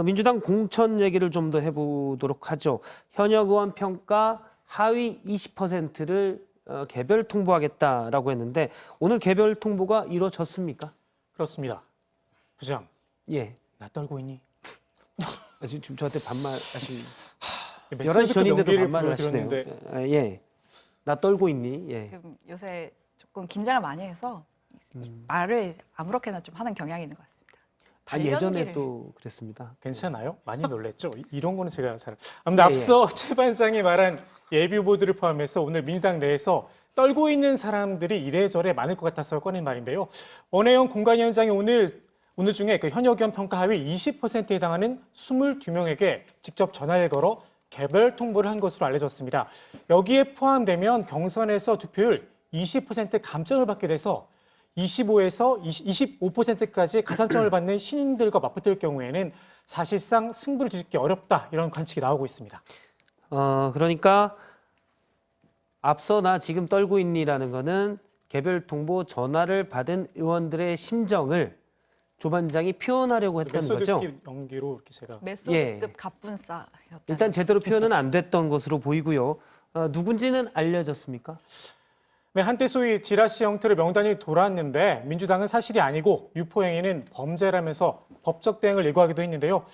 민주당 공천 얘기를 좀 더 해보도록 하죠. 현역 의원 평가 하위 20%를 개별 통보하겠다라고 했는데 오늘 개별 통보가 이루어졌습니까? 그렇습니다. 부장. 예. 나 떨고 있니? 지금 저한테 반말하신 11시 전인데도 반말을 하시네요. 예. 나 떨고 있니? 예. 지금 요새 조금 긴장을 많이 해서 말을 아무렇게나 좀 하는 경향이 있는 것 같습니다. 예전에 또 그랬습니다. 괜찮아요? 많이 놀랬죠? 이런 거는 제가 잘. 아무튼 앞서 최 반장이 말한 예비 후보들을 포함해서 오늘 민주당 내에서 떨고 있는 사람들이 이래저래 많을 것 같아서 꺼낸 말인데요. 원혜영 공관위원장이 오늘 중에 그 현역 의원 평가 하위 20%에 해당하는 22명에게 직접 전화를 걸어 개별 통보를 한 것으로 알려졌습니다. 여기에 포함되면 경선에서 득표율 20% 감점을 받게 돼서 25에서 25%까지 가산점을 받는 신인들과 맞붙을 경우에는 사실상 승부를 뒤집기 어렵다 이런 관측이 나오고 있습니다. 그러니까 앞서 나 지금 떨고 있니라는 거는 개별 통보 전화를 받은 의원들의 심정을 조 반장이 표현하려고 했던 거죠. 메소드급 연기로 이렇게 제가 메소드급 갑분싸였다. 일단 제대로 표현은 안 됐던 것으로 보이고요. 누군지는 알려졌습니까? 네, 한때 소위 지라시 형태로 명단이 돌았는데 민주당은 사실이 아니고 유포행위는 범죄라면서 법적 대응을 예고하기도 했는데요.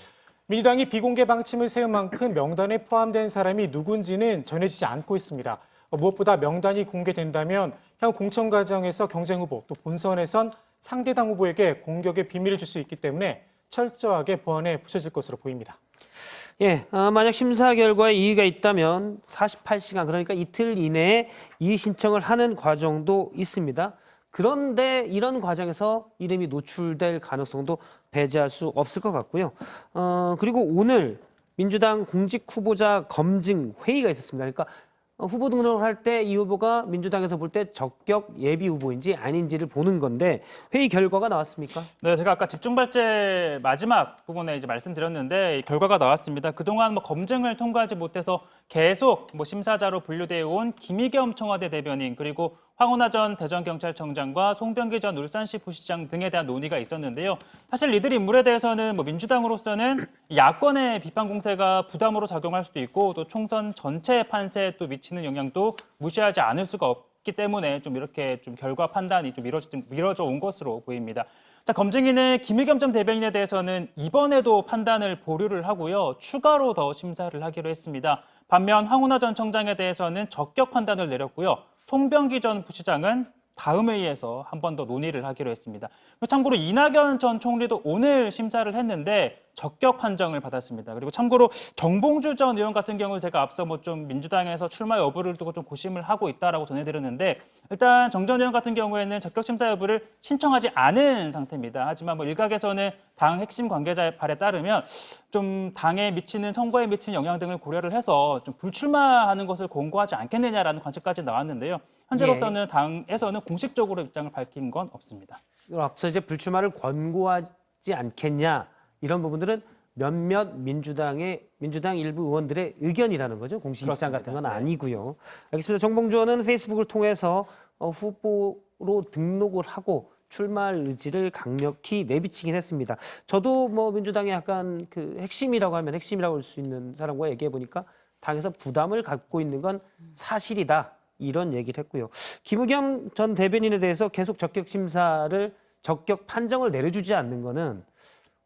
민주당이 비공개 방침을 세운 만큼 명단에 포함된 사람이 누군지는 전해지지 않고 있습니다. 무엇보다 명단이 공개된다면 향후 공천 과정에서 경쟁 후보 또 본선에선 상대당 후보에게 공격의 비밀을 줄 수 있기 때문에 철저하게 보안에 붙여질 것으로 보입니다. 예, 만약 심사 결과에 이의가 있다면 48시간, 그러니까 이틀 이내에 이의 신청을 하는 과정도 있습니다. 그런데 이런 과정에서 이름이 노출될 가능성도 배제할 수 없을 것 같고요. 그리고 오늘 민주당 공직 후보자 검증 회의가 있었습니다. 그러니까 후보 등록을 할 때 이 후보가 민주당에서 볼 때 적격 예비 후보인지 아닌지를 보는 건데 회의 결과가 나왔습니까? 네, 제가 아까 집중발제 마지막 부분에 이제 말씀드렸는데 결과가 나왔습니다. 그동안 뭐 검증을 통과하지 못해서 계속 뭐 심사자로 분류되어 온 김의겸 청와대 대변인 그리고 황운하 전 대전경찰청장과 송병기 전 울산시 부시장 등에 대한 논의가 있었는데요. 사실 이들 인물에 대해서는 뭐 민주당으로서는 야권의 비판 공세가 부담으로 작용할 수도 있고 또 총선 전체 판세에 또 미치는 영향도 무시하지 않을 수가 없기 때문에 좀 이렇게 좀 결과 판단이 좀 미뤄져 온 것으로 보입니다. 자, 검증위는 김의겸 전 대변인에 대해서는 이번에도 판단을 보류를 하고요. 추가로 더 심사를 하기로 했습니다. 반면 황운하 전 청장에 대해서는 적격 판단을 내렸고요. 송병기 전 부시장은 다음 회의에서 한 번 더 논의를 하기로 했습니다. 참고로 이낙연 전 총리도 오늘 심사를 했는데 적격 판정을 받았습니다. 그리고 참고로 정봉주 전 의원 같은 경우 제가 앞서 뭐 좀 민주당에서 출마 여부를 두고 좀 고심을 하고 있다라고 전해드렸는데 일단 정 전 의원 같은 경우에는 적격 심사 여부를 신청하지 않은 상태입니다. 하지만 뭐 일각에서는 당 핵심 관계자의 말에 따르면 좀 당에 미치는 선거에 미치는 영향 등을 고려를 해서 좀 불출마하는 것을 권고하지 않겠느냐라는 관측까지 나왔는데요. 현재로서는 당에서는 공식적으로 입장을 밝힌 건 없습니다. 앞서 이제 불출마를 권고하지 않겠냐 이런 부분들은 몇몇 민주당 일부 의원들의 의견이라는 거죠. 공식 입장 같은 건 아니고요. 알겠습니다. 정봉주 의원은 페이스북을 통해서 후보로 등록을 하고 출마할 의지를 강력히 내비치긴 했습니다. 저도 뭐 민주당의 약간 그 핵심이라고 하면 핵심이라고 할 수 있는 사람과 얘기해 보니까 당에서 부담을 갖고 있는 건 사실이다. 이런 얘기를 했고요. 김의겸 전 대변인에 대해서 계속 적격 판정을 내려주지 않는 거는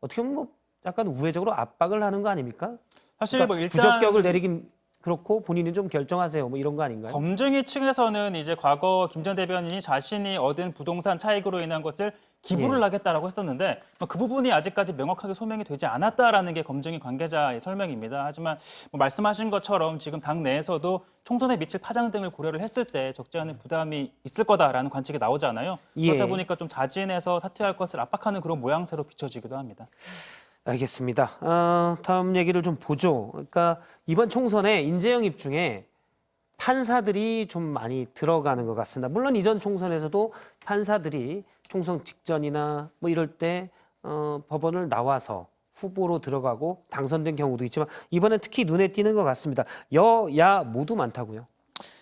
어떻게 보면 뭐 약간 우회적으로 압박을 하는 거 아닙니까? 사실 그러니까 뭐 일단 부적격을 내리긴 그렇고 본인이 좀 결정하세요. 뭐 이런 거 아닌가요? 검증위 측에서는 이제 과거 김 전 대변인이 자신이 얻은 부동산 차익으로 인한 것을 기부를 하겠다라고 했었는데 그 부분이 아직까지 명확하게 소명이 되지 않았다라는 게 검증위 관계자의 설명입니다. 하지만 뭐 말씀하신 것처럼 지금 당 내에서도 총선에 미칠 파장 등을 고려를 했을 때 적지 않은 부담이 있을 거다라는 관측이 나오잖아요. 그렇다 보니까 좀 자진해서 사퇴할 것을 압박하는 그런 모양새로 비춰지기도 합니다. 알겠습니다. 다음 얘기를 좀 보죠. 그러니까 이번 총선에 인재영입 중에 판사들이 좀 많이 들어가는 것 같습니다. 물론 이전 총선에서도 판사들이 총선 직전이나 뭐 이럴 때 법원을 나와서 후보로 들어가고 당선된 경우도 있지만 이번엔 특히 눈에 띄는 것 같습니다. 여야 모두 많다고요?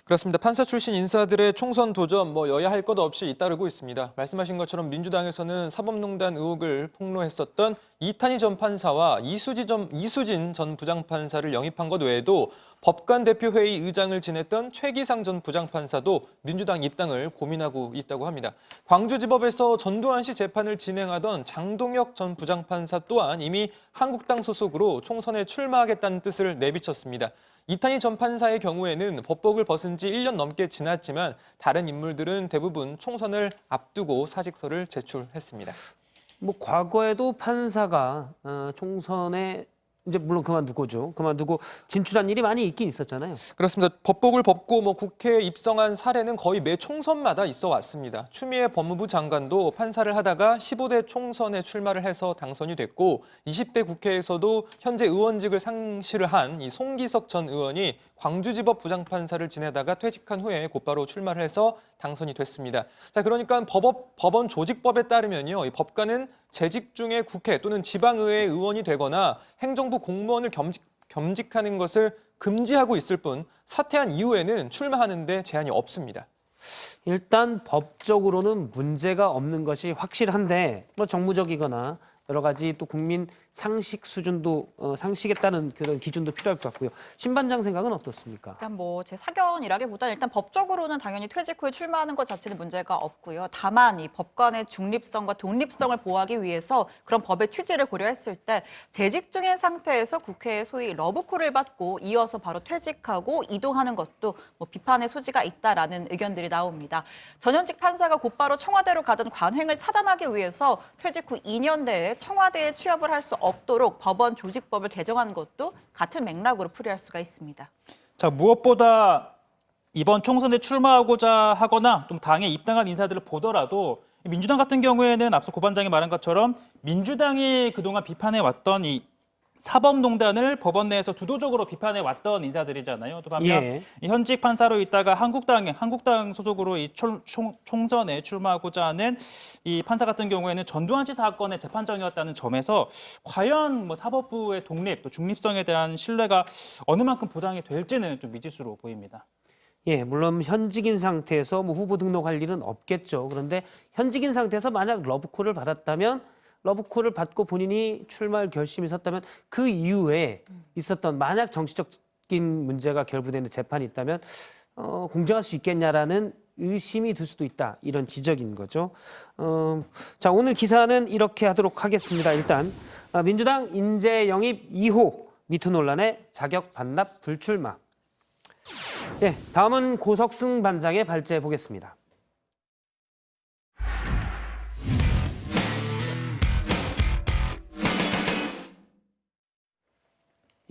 그렇습니다. 판사 출신 인사들의 총선 도전 뭐 여야 할 것 없이 잇따르고 있습니다. 말씀하신 것처럼 민주당에서는 사법농단 의혹을 폭로했었던 이탄희 전 판사와 이수진 전 부장판사를 영입한 것 외에도 법관 대표회의 의장을 지냈던 최기상 전 부장판사도 민주당 입당을 고민하고 있다고 합니다. 광주지법에서 전두환 씨 재판을 진행하던 장동혁 전 부장판사 또한 이미 한국당 소속으로 총선에 출마하겠다는 뜻을 내비쳤습니다. 이탄희 전 판사의 경우에는 법복을 벗은 지 1년 넘게 지났지만 다른 인물들은 대부분 총선을 앞두고 사직서를 제출했습니다. 뭐 과거에도 판사가 총선에 이제 물론 그만두고 진출한 일이 많이 있긴 있었잖아요. 그렇습니다. 법복을 벗고 뭐 국회에 입성한 사례는 거의 매 총선마다 있어 왔습니다. 추미애 법무부 장관도 판사를 하다가 15대 총선에 출마를 해서 당선이 됐고 20대 국회에서도 현재 의원직을 상실을 한 이 송기석 전 의원이 광주지법 부장판사를 지내다가 퇴직한 후에 곧바로 출마를 해서 당선이 됐습니다. 자, 그러니까 법원 조직법에 따르면요, 이 법관은 재직 중에 국회 또는 지방의회 의원이 되거나 행정부 공무원을 겸직하는 것을 금지하고 있을 뿐 사퇴한 이후에는 출마하는 데 제한이 없습니다. 일단 법적으로는 문제가 없는 것이 확실한데 뭐 정무적이거나 여러 가지 또 국민 상식 수준도 상식에 따른 그런 기준도 필요할 것 같고요. 신반장 생각은 어떻습니까? 일단 뭐 제 사견이라기보다는 일단 법적으로는 당연히 퇴직 후에 출마하는 것 자체는 문제가 없고요. 다만 이 법관의 중립성과 독립성을 보호하기 위해서 그런 법의 취지를 고려했을 때 재직 중인 상태에서 국회에 소위 러브콜을 받고 이어서 바로 퇴직하고 이동하는 것도 뭐 비판의 소지가 있다라는 의견들이 나옵니다. 전현직 판사가 곧바로 청와대로 가던 관행을 차단하기 위해서 퇴직 후 2년 내에 이후에 청와대에 취업을 할 수 없도록 법원 조직법을 개정한 것도 같은 맥락으로 풀이할 수가 있습니다. 자, 무엇보다 이번 총선에 출마하고자 하거나 또 당에 입당한 인사들을 보더라도 민주당 같은 경우에는 앞서 고 반장이 말한 것처럼 민주당이 그동안 비판해왔던 이 사법농단을 법원 내에서 주도적으로 비판해왔던 인사들이잖아요. 또 반면 이 현직 판사로 있다가 한국당 소속으로 이 총선에 출마하고자 하는 이 판사 같은 경우에는 전두환 씨 사건의 재판장이었다는 점에서 과연 뭐 사법부의 독립 또 중립성에 대한 신뢰가 어느 만큼 보장이 될지는 좀 미지수로 보입니다. 예, 물론 현직인 상태에서 뭐 후보 등록할 일은 없겠죠. 그런데 현직인 상태에서 만약 러브콜을 받았다면 러브콜을 받고 본인이 출마할 결심이 섰다면 그 이후에 있었던 만약 정치적인 문제가 결부되는 재판이 있다면 공정할 수 있겠냐라는 의심이 들 수도 있다. 이런 지적인 거죠. 자, 오늘 기사는 이렇게 하도록 하겠습니다. 일단 민주당 인재 영입 2호 미투 논란에 자격 반납 불출마. 예, 다음은 고석승 반장의 발제해 보겠습니다.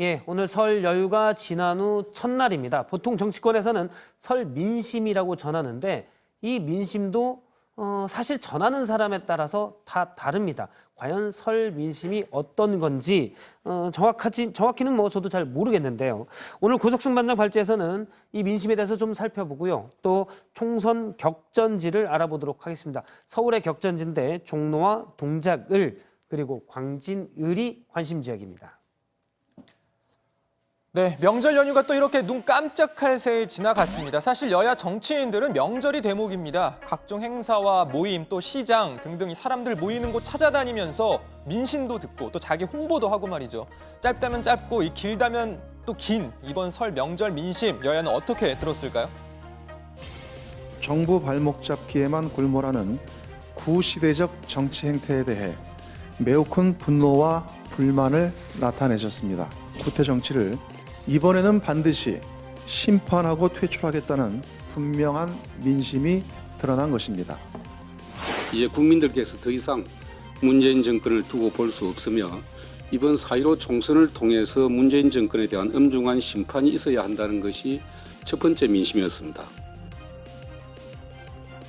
예, 오늘 설 연휴가 지난 후 첫날입니다. 보통 정치권에서는 설 민심이라고 전하는데 이 민심도 사실 전하는 사람에 따라서 다 다릅니다. 과연 설 민심이 어떤 건지 정확히는 뭐 저도 잘 모르겠는데요. 오늘 고석승 반장 발제에서는 이 민심에 대해서 좀 살펴보고요. 또 총선 격전지를 알아보도록 하겠습니다. 서울의 격전지인데 종로와 동작을 그리고 광진을이 관심 지역입니다. 네, 명절 연휴가 또 이렇게 눈 깜짝할 새에 지나갔습니다. 사실 여야 정치인들은 명절이 대목입니다. 각종 행사와 모임, 또 시장 등등 이 사람들 모이는 곳 찾아다니면서 민심도 듣고 또 자기 홍보도 하고 말이죠. 짧다면 짧고 이 길다면 또 긴 이번 설 명절 민심 여야는 어떻게 들었을까요? 정부 발목 잡기에만 골몰하는 구시대적 정치 행태에 대해 매우 큰 분노와 불만을 나타내셨습니다. 구태 정치를 이번에는 반드시 심판하고 퇴출하겠다는 분명한 민심이 드러난 것입니다. 이제 국민들께서 더 이상 문재인 정권을 두고 볼 수 없으며 이번 4.15 총선을 통해서 문재인 정권에 대한 엄중한 심판이 있어야 한다는 것이 첫 번째 민심이었습니다.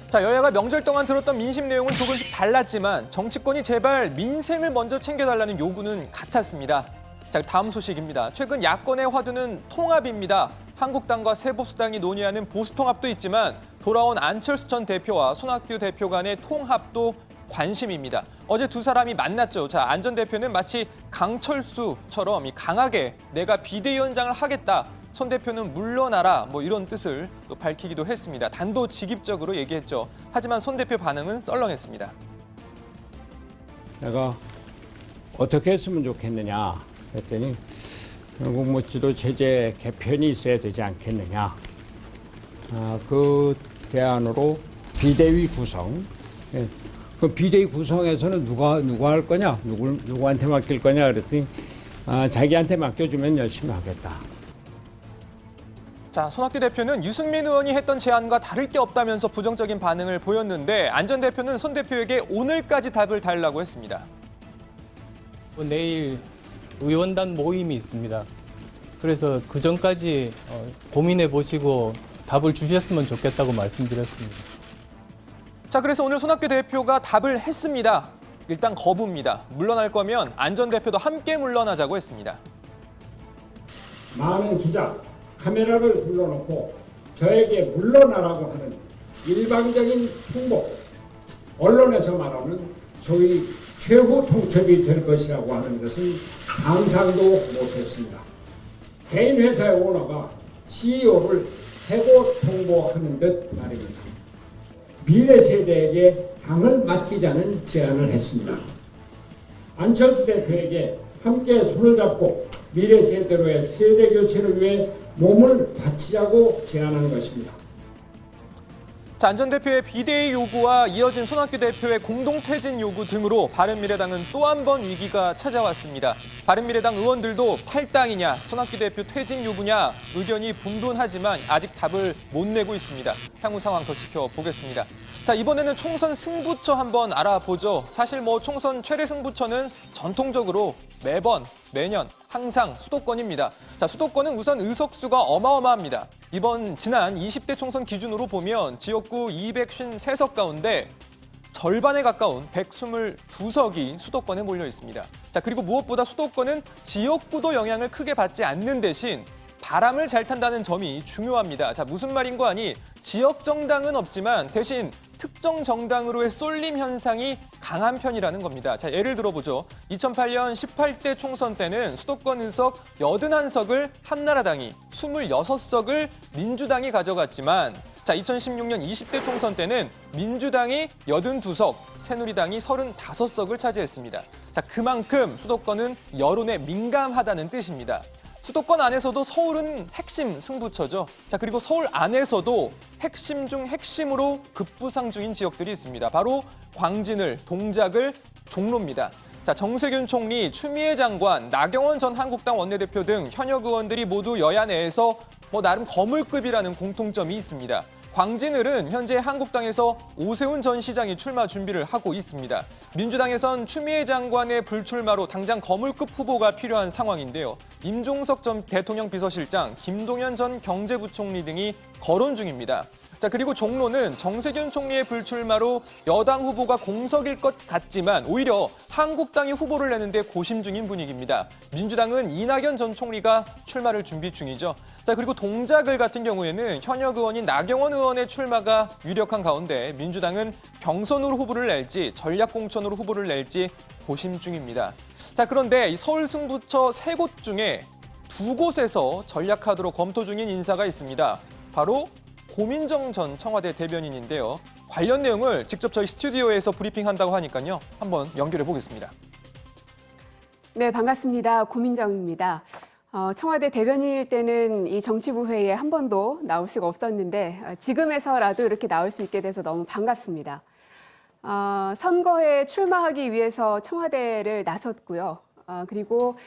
자, 여야가 명절 동안 들었던 민심 내용은 조금씩 달랐지만 정치권이 제발 민생을 먼저 챙겨달라는 요구는 같았습니다. 자, 다음 소식입니다. 최근 야권의 화두는 통합입니다. 한국당과 새보수당이 논의하는 보수통합도 있지만 돌아온 안철수 전 대표와 손학규 대표 간의 통합도 관심입니다. 어제 두 사람이 만났죠. 자, 안 전 대표는 마치 강철수처럼 강하게 내가 비대위원장을 하겠다. 손 대표는 물러나라 뭐 이런 뜻을 또 밝히기도 했습니다. 단도직입적으로 얘기했죠. 하지만 손 대표 반응은 썰렁했습니다. 내가 어떻게 했으면 좋겠느냐 했더니 결국 뭐 지도체제 개편이 있어야 되지 않겠느냐. 그 대안으로 비대위 구성. 그 비대위 구성에서는 누가 할 거냐, 누구한테 맡길 거냐 그랬더니 자기한테 맡겨주면 열심히 하겠다. 자, 손학규 대표는 유승민 의원이 했던 제안과 다를 게 없다면서 부정적인 반응을 보였는데 안 전 대표는 손 대표에게 오늘까지 답을 달라고 했습니다. 내일 의원단 모임이 있습니다. 그래서 그 전까지 고민해 보시고 답을 주셨으면 좋겠다고 말씀드렸습니다. 자, 그래서 오늘 손학규 대표가 답을 했습니다. 일단 거부입니다. 물러날 거면 안 전 대표도 함께 물러나자고 했습니다. 많은 기자, 카메라를 불러놓고 저에게 물러나라고 하는 일방적인 통보, 언론에서 말하는 소위 최후 통첩이 될 것이라고 하는 것은 상상도 못했습니다. 개인 회사의 오너가 CEO를 해고 통보하는 듯 말입니다. 미래 세대에게 당을 맡기자는 제안을 했습니다. 안철수 대표에게 함께 손을 잡고 미래 세대로의 세대 교체를 위해 몸을 바치자고 제안한 것입니다. 자, 안 전 대표의 비대위 요구와 이어진 손학규 대표의 공동퇴진 요구 등으로 바른미래당은 또 한 번 위기가 찾아왔습니다. 바른미래당 의원들도 탈당이냐, 손학규 대표 퇴진 요구냐 의견이 분분하지만 아직 답을 못 내고 있습니다. 향후 상황 더 지켜보겠습니다. 자, 이번에는 총선 승부처 한번 알아보죠. 사실 뭐 총선 최대 승부처는 전통적으로 매년 항상 수도권입니다. 자, 수도권은 우선 의석수가 어마어마합니다. 지난 20대 총선 기준으로 보면 지역구 253석 가운데 절반에 가까운 122석이 수도권에 몰려 있습니다. 자, 그리고 무엇보다 수도권은 지역구도 영향을 크게 받지 않는 대신 바람을 잘 탄다는 점이 중요합니다. 자, 무슨 말인 거 아니? 지역 정당은 없지만 대신 특정 정당으로의 쏠림 현상이 강한 편이라는 겁니다. 자, 예를 들어보죠. 2008년 18대 총선 때는 수도권 의석 81석을 한나라당이, 26석을 민주당이 가져갔지만 자, 2016년 20대 총선 때는 민주당이 82석, 새누리당이 35석을 차지했습니다. 자, 그만큼 수도권은 여론에 민감하다는 뜻입니다. 수도권 안에서도 서울은 핵심 승부처죠. 자, 그리고 서울 안에서도 핵심 중 핵심으로 급부상 중인 지역들이 있습니다. 바로 광진을, 동작을, 종로입니다. 자, 정세균 총리, 추미애 장관, 나경원 전 한국당 원내대표 등 현역 의원들이 모두 여야 내에서 나름 거물급이라는 공통점이 있습니다. 광진을은 현재 한국당에서 오세훈 전 시장이 출마 준비를 하고 있습니다. 민주당에선 추미애 장관의 불출마로 당장 거물급 후보가 필요한 상황인데요. 임종석 전 대통령 비서실장, 김동연 전 경제부총리 등이 거론 중입니다. 자, 그리고 종로는 정세균 총리의 불출마로 여당 후보가 공석일 것 같지만 오히려 한국당이 후보를 내는데 고심 중인 분위기입니다. 민주당은 이낙연 전 총리가 출마를 준비 중이죠. 자, 그리고 동작을 같은 경우에는 현역 의원인 나경원 의원의 출마가 유력한 가운데 민주당은 경선으로 후보를 낼지 전략공천으로 후보를 낼지 고심 중입니다. 자, 그런데 이 서울 승부처 3곳 중에 2곳에서 전략카드로 검토 중인 인사가 있습니다. 바로 고민정 전 청와대 대변인인데요. 관련 내용을 직접 저희 스튜디오에서 브리핑한다고 하니까요. 한번 연결해 보겠습니다. 네, 반갑습니다. 고민정입니다. 청와대 대변인일 때는 이 정치부 회의에 한 번도 나올 수가 없었는데 지금에서라도 이렇게 나올 수 있게 돼서 너무 반갑습니다. 선거에 출마하기 위해서 청와대를 나섰고요. 그리고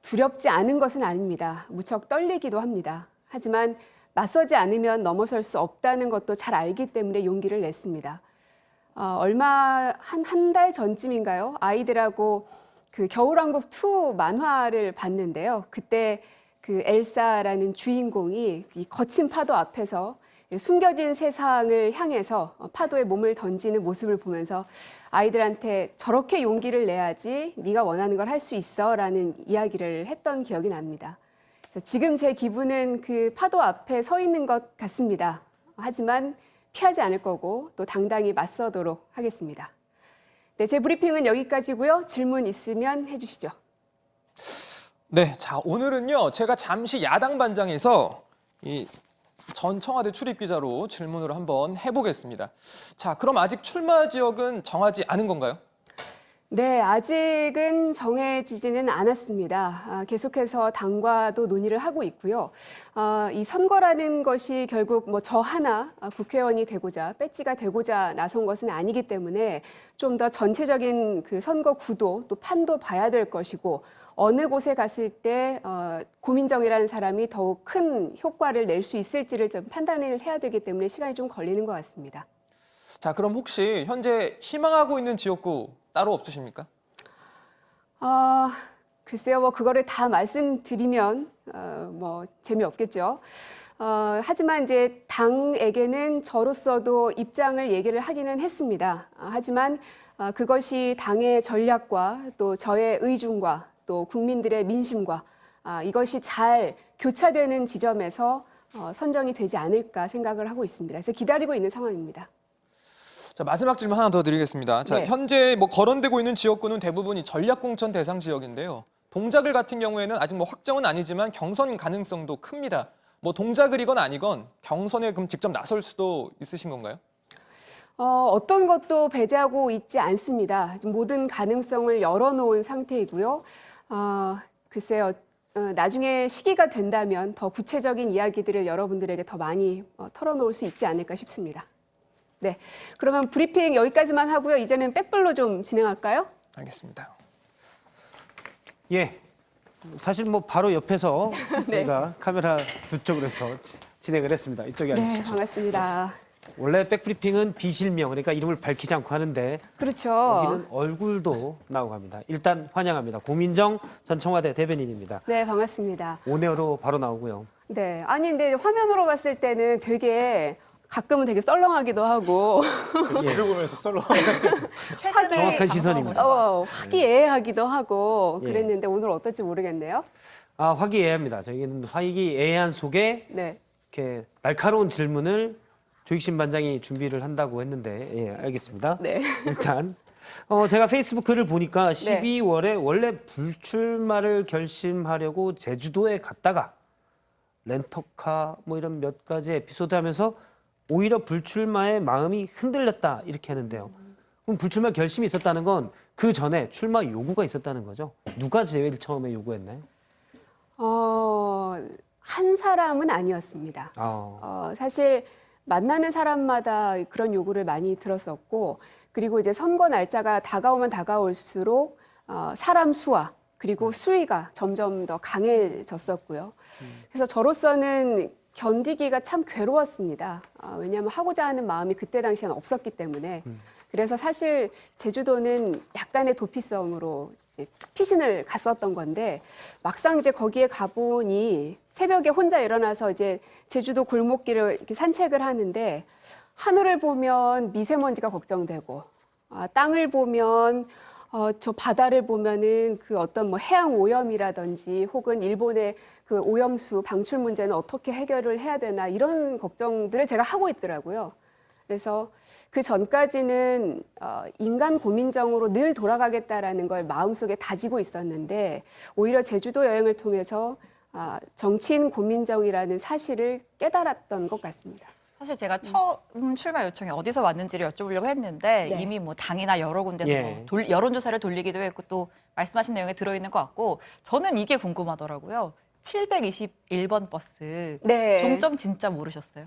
두렵지 않은 것은 아닙니다. 무척 떨리기도 합니다. 하지만 맞서지 않으면 넘어설 수 없다는 것도 잘 알기 때문에 용기를 냈습니다. 한 달 전쯤인가요? 아이들하고 그 겨울왕국 2 만화를 봤는데요. 그때 그 엘사라는 주인공이 이 거친 파도 앞에서 숨겨진 세상을 향해서 파도에 몸을 던지는 모습을 보면서 아이들한테 저렇게 용기를 내야지 네가 원하는 걸 할 수 있어라는 이야기를 했던 기억이 납니다. 그래서 지금 제 기분은 그 파도 앞에 서 있는 것 같습니다. 하지만 피하지 않을 거고 또 당당히 맞서도록 하겠습니다. 네, 제 브리핑은 여기까지고요. 질문 있으면 해주시죠. 네, 자, 오늘은요. 제가 잠시 야당 반장에서 전 청와대 출입 기자로 질문을 한번 해보겠습니다. 자, 그럼 아직 출마 지역은 정하지 않은 건가요? 네, 아직은 정해지지는 않았습니다. 계속해서 당과도 논의를 하고 있고요. 이 선거라는 것이 결국 저 하나 국회의원이 되고자, 배지가 되고자 나선 것은 아니기 때문에 좀 더 전체적인 그 선거 구도 또 판도 봐야 될 것이고 어느 곳에 갔을 때 고민정이라는 사람이 더욱 큰 효과를 낼 수 있을지를 좀 판단을 해야 되기 때문에 시간이 좀 걸리는 것 같습니다. 자, 그럼 혹시 현재 희망하고 있는 지역구 따로 없으십니까? 글쎄요, 그거를 다 말씀드리면 재미없겠죠. 하지만 이제 당에게는 저로서도 입장을 얘기를 하기는 했습니다. 하지만 그것이 당의 전략과 또 저의 의중과 또 국민들의 민심과 이것이 잘 교차되는 지점에서 선정이 되지 않을까 생각을 하고 있습니다. 그래서 기다리고 있는 상황입니다. 자, 마지막 질문 하나 더 드리겠습니다. 자, 네. 현재 거론되고 있는 지역구는 대부분이 전략공천 대상 지역인데요. 동작을 같은 경우에는 아직 확정은 아니지만 경선 가능성도 큽니다. 동작을이건 아니건 경선에 그럼 직접 나설 수도 있으신 건가요? 어떤 것도 배제하고 있지 않습니다. 모든 가능성을 열어놓은 상태이고요. 글쎄요, 나중에 시기가 된다면 더 구체적인 이야기들을 여러분들에게 더 많이 털어놓을 수 있지 않을까 싶습니다. 네, 그러면 브리핑 여기까지만 하고요. 이제는 백블로 좀 진행할까요? 알겠습니다. 예, 사실 바로 옆에서 네. 저희가 카메라 두 쪽으로 해서 진행을 했습니다. 이쪽에 네, 앉으시죠. 반갑습니다. 원래 백브리핑은 비실명, 그러니까 이름을 밝히지 않고 하는데 그렇죠. 여기는 얼굴도 나오고 합니다. 일단 환영합니다. 고민정 전 청와대 대변인입니다. 네, 반갑습니다. 온에어로 바로 나오고요. 네, 아니 근데 화면으로 봤을 때는 되게 가끔은 되게 썰렁하기도 하고 저를 보면서 썰렁. 정확한 시선입니다. 화기애애하기도 하고 예. 그랬는데 오늘 어떨지 모르겠네요. 아, 화기애애합니다. 저희는 화기애애한 속에 네. 이렇게 날카로운 질문을 조익신 반장이 준비를 한다고 했는데, 예, 알겠습니다. 네. 일단 제가 페이스북 글을 보니까 12월에 원래 불출마를 결심하려고 제주도에 갔다가 렌터카 뭐 이런 몇 가지 에피소드 하면서 오히려 불출마의 마음이 흔들렸다 이렇게 하는데요. 그럼 불출마 결심이 있었다는 건 그 전에 출마 요구가 있었다는 거죠. 누가 제일 처음에 요구했나요? 한 사람은 아니었습니다. 사실 만나는 사람마다 그런 요구를 많이 들었었고, 그리고 이제 선거 날짜가 다가오면 다가올수록 사람 수와 그리고 수위가 점점 더 강해졌었고요. 그래서 저로서는 견디기가 참 괴로웠습니다. 왜냐하면 하고자 하는 마음이 그때 당시에는 없었기 때문에. 그래서 사실 제주도는 약간의 도피성으로 이제 피신을 갔었던 건데, 막상 이제 거기에 가보니 새벽에 혼자 일어나서 이제 제주도 골목길을 이렇게 산책을 하는데, 하늘을 보면 미세먼지가 걱정되고, 땅을 보면 저 바다를 보면은 그 어떤 뭐 해양 오염이라든지 혹은 일본의 그 오염수 방출 문제는 어떻게 해결을 해야 되나 이런 걱정들을 제가 하고 있더라고요. 그래서 그 전까지는 인간 고민정으로 늘 돌아가겠다라는 걸 마음속에 다지고 있었는데, 오히려 제주도 여행을 통해서 정치인 고민정이라는 사실을 깨달았던 것 같습니다. 사실 제가 처음 출마 요청이 어디서 왔는지를 여쭤보려고 했는데 네. 이미 뭐 당이나 여러 군데서 예. 여론조사를 돌리기도 했고 또 말씀하신 내용에 들어있는 것 같고, 저는 이게 궁금하더라고요. 721번 버스 네. 종점 진짜 모르셨어요?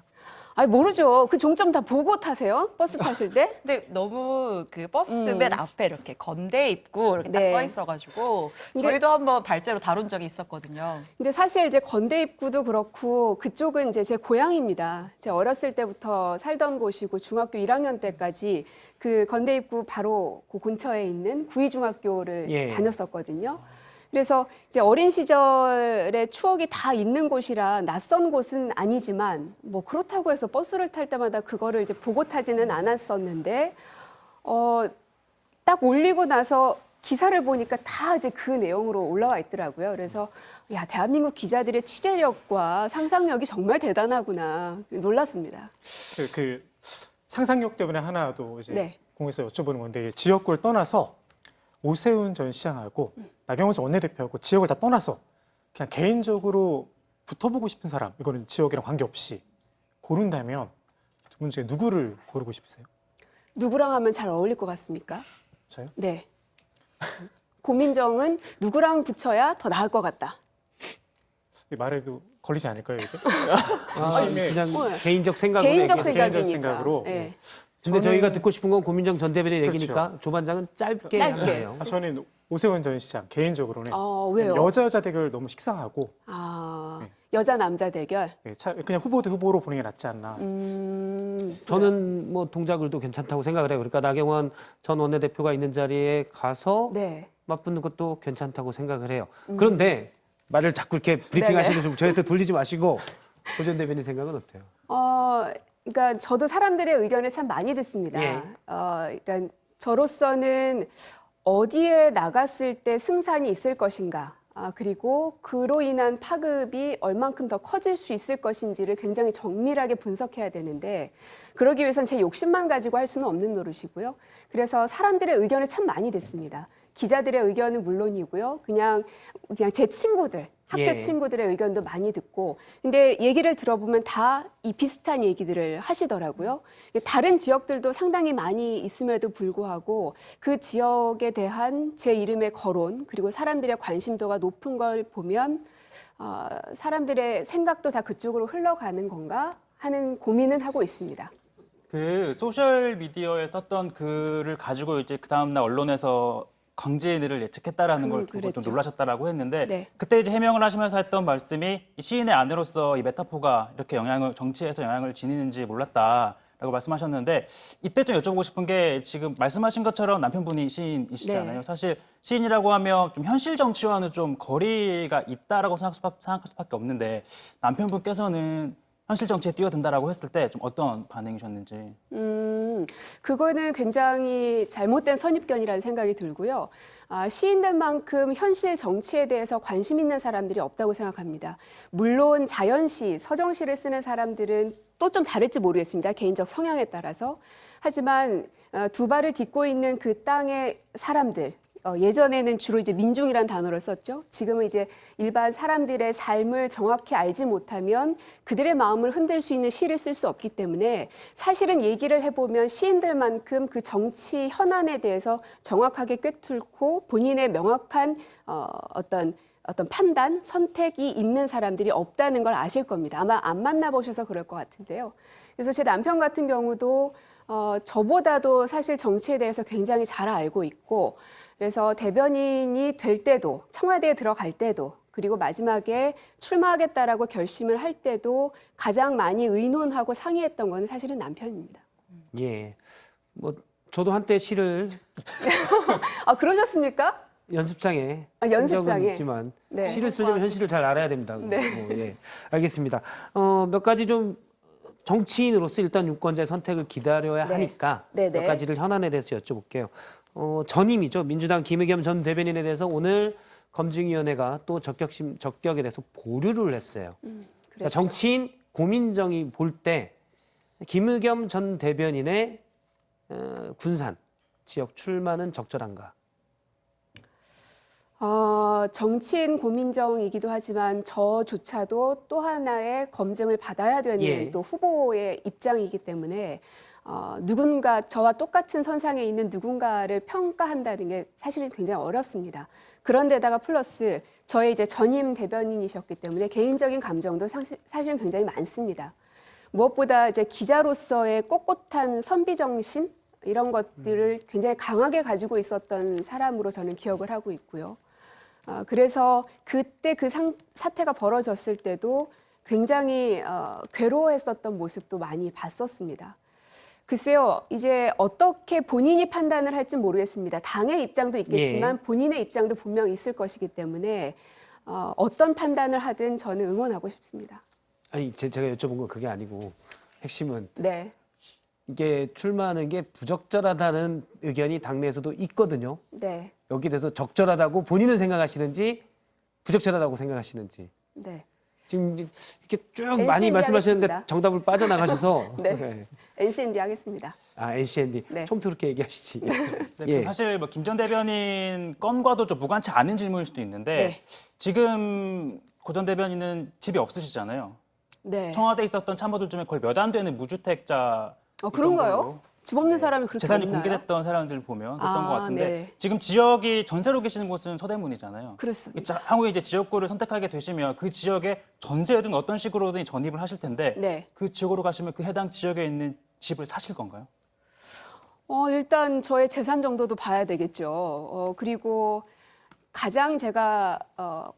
아니 모르죠. 그 종점 다 보고 타세요? 버스 타실 때? 근데 너무 그 버스 맨 앞에 이렇게 건대 입구 이렇게 딱 네. 써 있어가지고 근데- 저희도 한번 발제로 다룬 적이 있었거든요. 근데 사실 이제 건대 입구도 그렇고 그쪽은 이제 제 고향입니다. 제가 어렸을 때부터 살던 곳이고 중학교 1학년 때까지 그 건대 입구 바로 그 근처에 있는 구이중학교를 예. 다녔었거든요. 그래서 이제 어린 시절의 추억이 다 있는 곳이라 낯선 곳은 아니지만 뭐 그렇다고 해서 버스를 탈 때마다 그거를 이제 보고 타지는 않았었는데 딱 올리고 나서 기사를 보니까 다 이제 그 내용으로 올라와 있더라고요. 그래서 야, 대한민국 기자들의 취재력과 상상력이 정말 대단하구나 놀랐습니다. 그 상상력 때문에 하나 더 이제 네. 공에서 여쭤보는 건데, 지역구를 떠나서 오세훈 전 시장하고 나경원 전 원내대표하고 지역을 다 떠나서 그냥 개인적으로 붙어보고 싶은 사람, 이거는 지역이랑 관계없이 고른다면 두 분 중에 누구를 고르고 싶으세요? 누구랑 하면 잘 어울릴 것 같습니까? 저요? 네. 고민정은 누구랑 붙여야 더 나을 것 같다. 이 말에도 걸리지 않을까요, 이게? 그냥 개인적 생각으로 개인적 얘기하는- 생각이니까. 개인적 생각으로. 네. 근데 저는- 저희가 듣고 싶은 건 고민정 전 대변인 얘기니까 그렇죠. 조 반장은 짧게 짧게. 하세요. 저는 오세훈 전 시장 개인적으로는 왜요? 여자 대결 너무 식상하고 아, 여자 남자 대결. 그냥 후보 대 후보로 보는 게 낫지 않나. 저는 뭐 동작을도 괜찮다고 생각을 해요. 그러니까 나경원 전 원내대표가 있는 자리에 가서 네. 맞붙는 것도 괜찮다고 생각을 해요. 그런데 말을 자꾸 이렇게 브리핑 네네. 하시면서 저희한테 돌리지 마시고 고 전 대변인 생각은 어때요? 그러니까 저도 사람들의 의견을 참 많이 듣습니다. 예. 일단 저로서는 어디에 나갔을 때 승산이 있을 것인가, 그리고 그로 인한 파급이 얼만큼 더 커질 수 있을 것인지를 굉장히 정밀하게 분석해야 되는데, 그러기 위해선 제 욕심만 가지고 할 수는 없는 노릇이고요. 그래서 사람들의 의견을 참 많이 듣습니다. 기자들의 의견은 물론이고요. 그냥 제 친구들, 학교 예. 친구들의 의견도 많이 듣고, 근데 얘기를 들어보면 다 이 비슷한 얘기들을 하시더라고요. 다른 지역들도 상당히 많이 있음에도 불구하고 그 지역에 대한 제 이름의 거론, 그리고 사람들의 관심도가 높은 걸 보면 사람들의 생각도 다 그쪽으로 흘러가는 건가 하는 고민은 하고 있습니다. 그 소셜 미디어에 썼던 글을 가지고 이제 그 다음 날 언론에서 강제인을 예측했다라는 걸 보고 좀 그랬죠. 놀라셨다라고 했는데, 네. 그때 이제 해명을 하시면서 했던 말씀이 이 시인의 아내로서 이 메타포가 이렇게 정치에서 영향을 지니는지 몰랐다라는 라고 말씀하셨는데 이때 좀 여쭤보고 싶은 게 지금 말씀하신 것처럼 남편분이 시인이시잖아요. 네. 사실 시인이라고 하면 좀 현실 정치와는 좀 거리가 있다라고 생각할 수밖에 없는데 남편분께서는 현실 정치에 뛰어든다라고 했을 때 좀 어떤 반응이셨는지. 그거는 굉장히 잘못된 선입견이라는 생각이 들고요. 시인들만큼 현실 정치에 대해서 관심 있는 사람들이 없다고 생각합니다. 물론 자연시, 서정시를 쓰는 사람들은 또 좀 다를지 모르겠습니다. 개인적 성향에 따라서. 하지만 두 발을 딛고 있는 그 땅의 사람들, 예전에는 주로 이제 민중이란 단어를 썼죠. 지금은 이제 일반 사람들의 삶을 정확히 알지 못하면 그들의 마음을 흔들 수 있는 시를 쓸 수 없기 때문에 사실은 얘기를 해보면 시인들만큼 그 정치 현안에 대해서 정확하게 꿰뚫고 본인의 명확한 어떤 판단, 선택이 있는 사람들이 없다는 걸 아실 겁니다. 아마 안 만나보셔서 그럴 것 같은데요. 그래서 제 남편 같은 경우도 저보다도 사실 정치에 대해서 굉장히 잘 알고 있고 그래서 대변인이 될 때도 청와대에 들어갈 때도 그리고 마지막에 출마하겠다라고 결심을 할 때도 가장 많이 의논하고 상의했던 건 사실은 남편입니다. 예. 뭐 저도 한때 시를 그러셨습니까? 연습장에 연습장에. 쓴 적은 있지만 네. 시를 쓰려면 현실을 잘 알아야 됩니다. 네. 예. 알겠습니다. 몇 가지 좀 정치인으로서 일단 유권자의 선택을 기다려야 네. 하니까 네, 몇 네. 가지를 현안에 대해서 여쭤볼게요. 전임이죠. 민주당 김의겸 전 대변인에 대해서 오늘 검증위원회가 또 적격에 대해서 보류를 했어요. 그러니까 정치인 고민정이 볼 때 김의겸 전 대변인의 군산 지역 출마는 적절한가? 정치인 고민정이기도 하지만 저조차도 또 하나의 검증을 받아야 되는 예. 또 후보의 입장이기 때문에 누군가 저와 똑같은 선상에 있는 누군가를 평가한다는 게 사실은 굉장히 어렵습니다. 그런데다가 플러스 저의 이제 전임 대변인이셨기 때문에 개인적인 감정도 사실은 굉장히 많습니다. 무엇보다 이제 기자로서의 ոտոտ한 선비 정신 이런 것들을 굉장히 강하게 가지고 있었던 사람으로 저는 기억을 하고 있고요. 그래서 그때 그 사태가 벌어졌을 때도 굉장히 괴로워했었던 모습도 많이 봤었습니다. 글쎄요, 이제 어떻게 본인이 판단을 할지 모르겠습니다. 당의 입장도 있겠지만 본인의 입장도 분명 있을 것이기 때문에 어떤 판단을 하든 저는 응원하고 싶습니다. 아니 제가 여쭤본 건 그게 아니고 핵심은 네. 이게 출마하는 게 부적절하다는 의견이 당내에서도 있거든요. 네. 여기에 대해서 적절하다고 본인은 생각하시는지 부적절하다고 생각하시는지. 네. 지금 이렇게 쭉 NCND 많이 말씀하시는데 하겠습니다. 정답을 빠져나가셔서. 네. NCND 하겠습니다. NCND. 네. 처음부터 그렇게 얘기하시지. 네, 사실 뭐 김 전 대변인 건과도 좀 무관치 않은 질문일 수도 있는데 네. 지금 고 전 대변인은 집이 없으시잖아요. 네. 청와대에 있었던 참모들 중에 거의 몇 안 되는 무주택자. 그런가요? 집 없는 사람이 그렇게 재산이 없나요? 공개됐던 사람들 보면 그랬던 것 같은데 네. 지금 지역이 전세로 계시는 곳은 서대문이잖아요. 그렇습니다. 향후에 이제 지역구를 선택하게 되시면 그 지역에 전세든 어떤 식으로든 전입을 하실 텐데 네. 그 지역으로 가시면 그 해당 지역에 있는 집을 사실 건가요? 일단 저의 재산 정도도 봐야 되겠죠. 그리고 가장 제가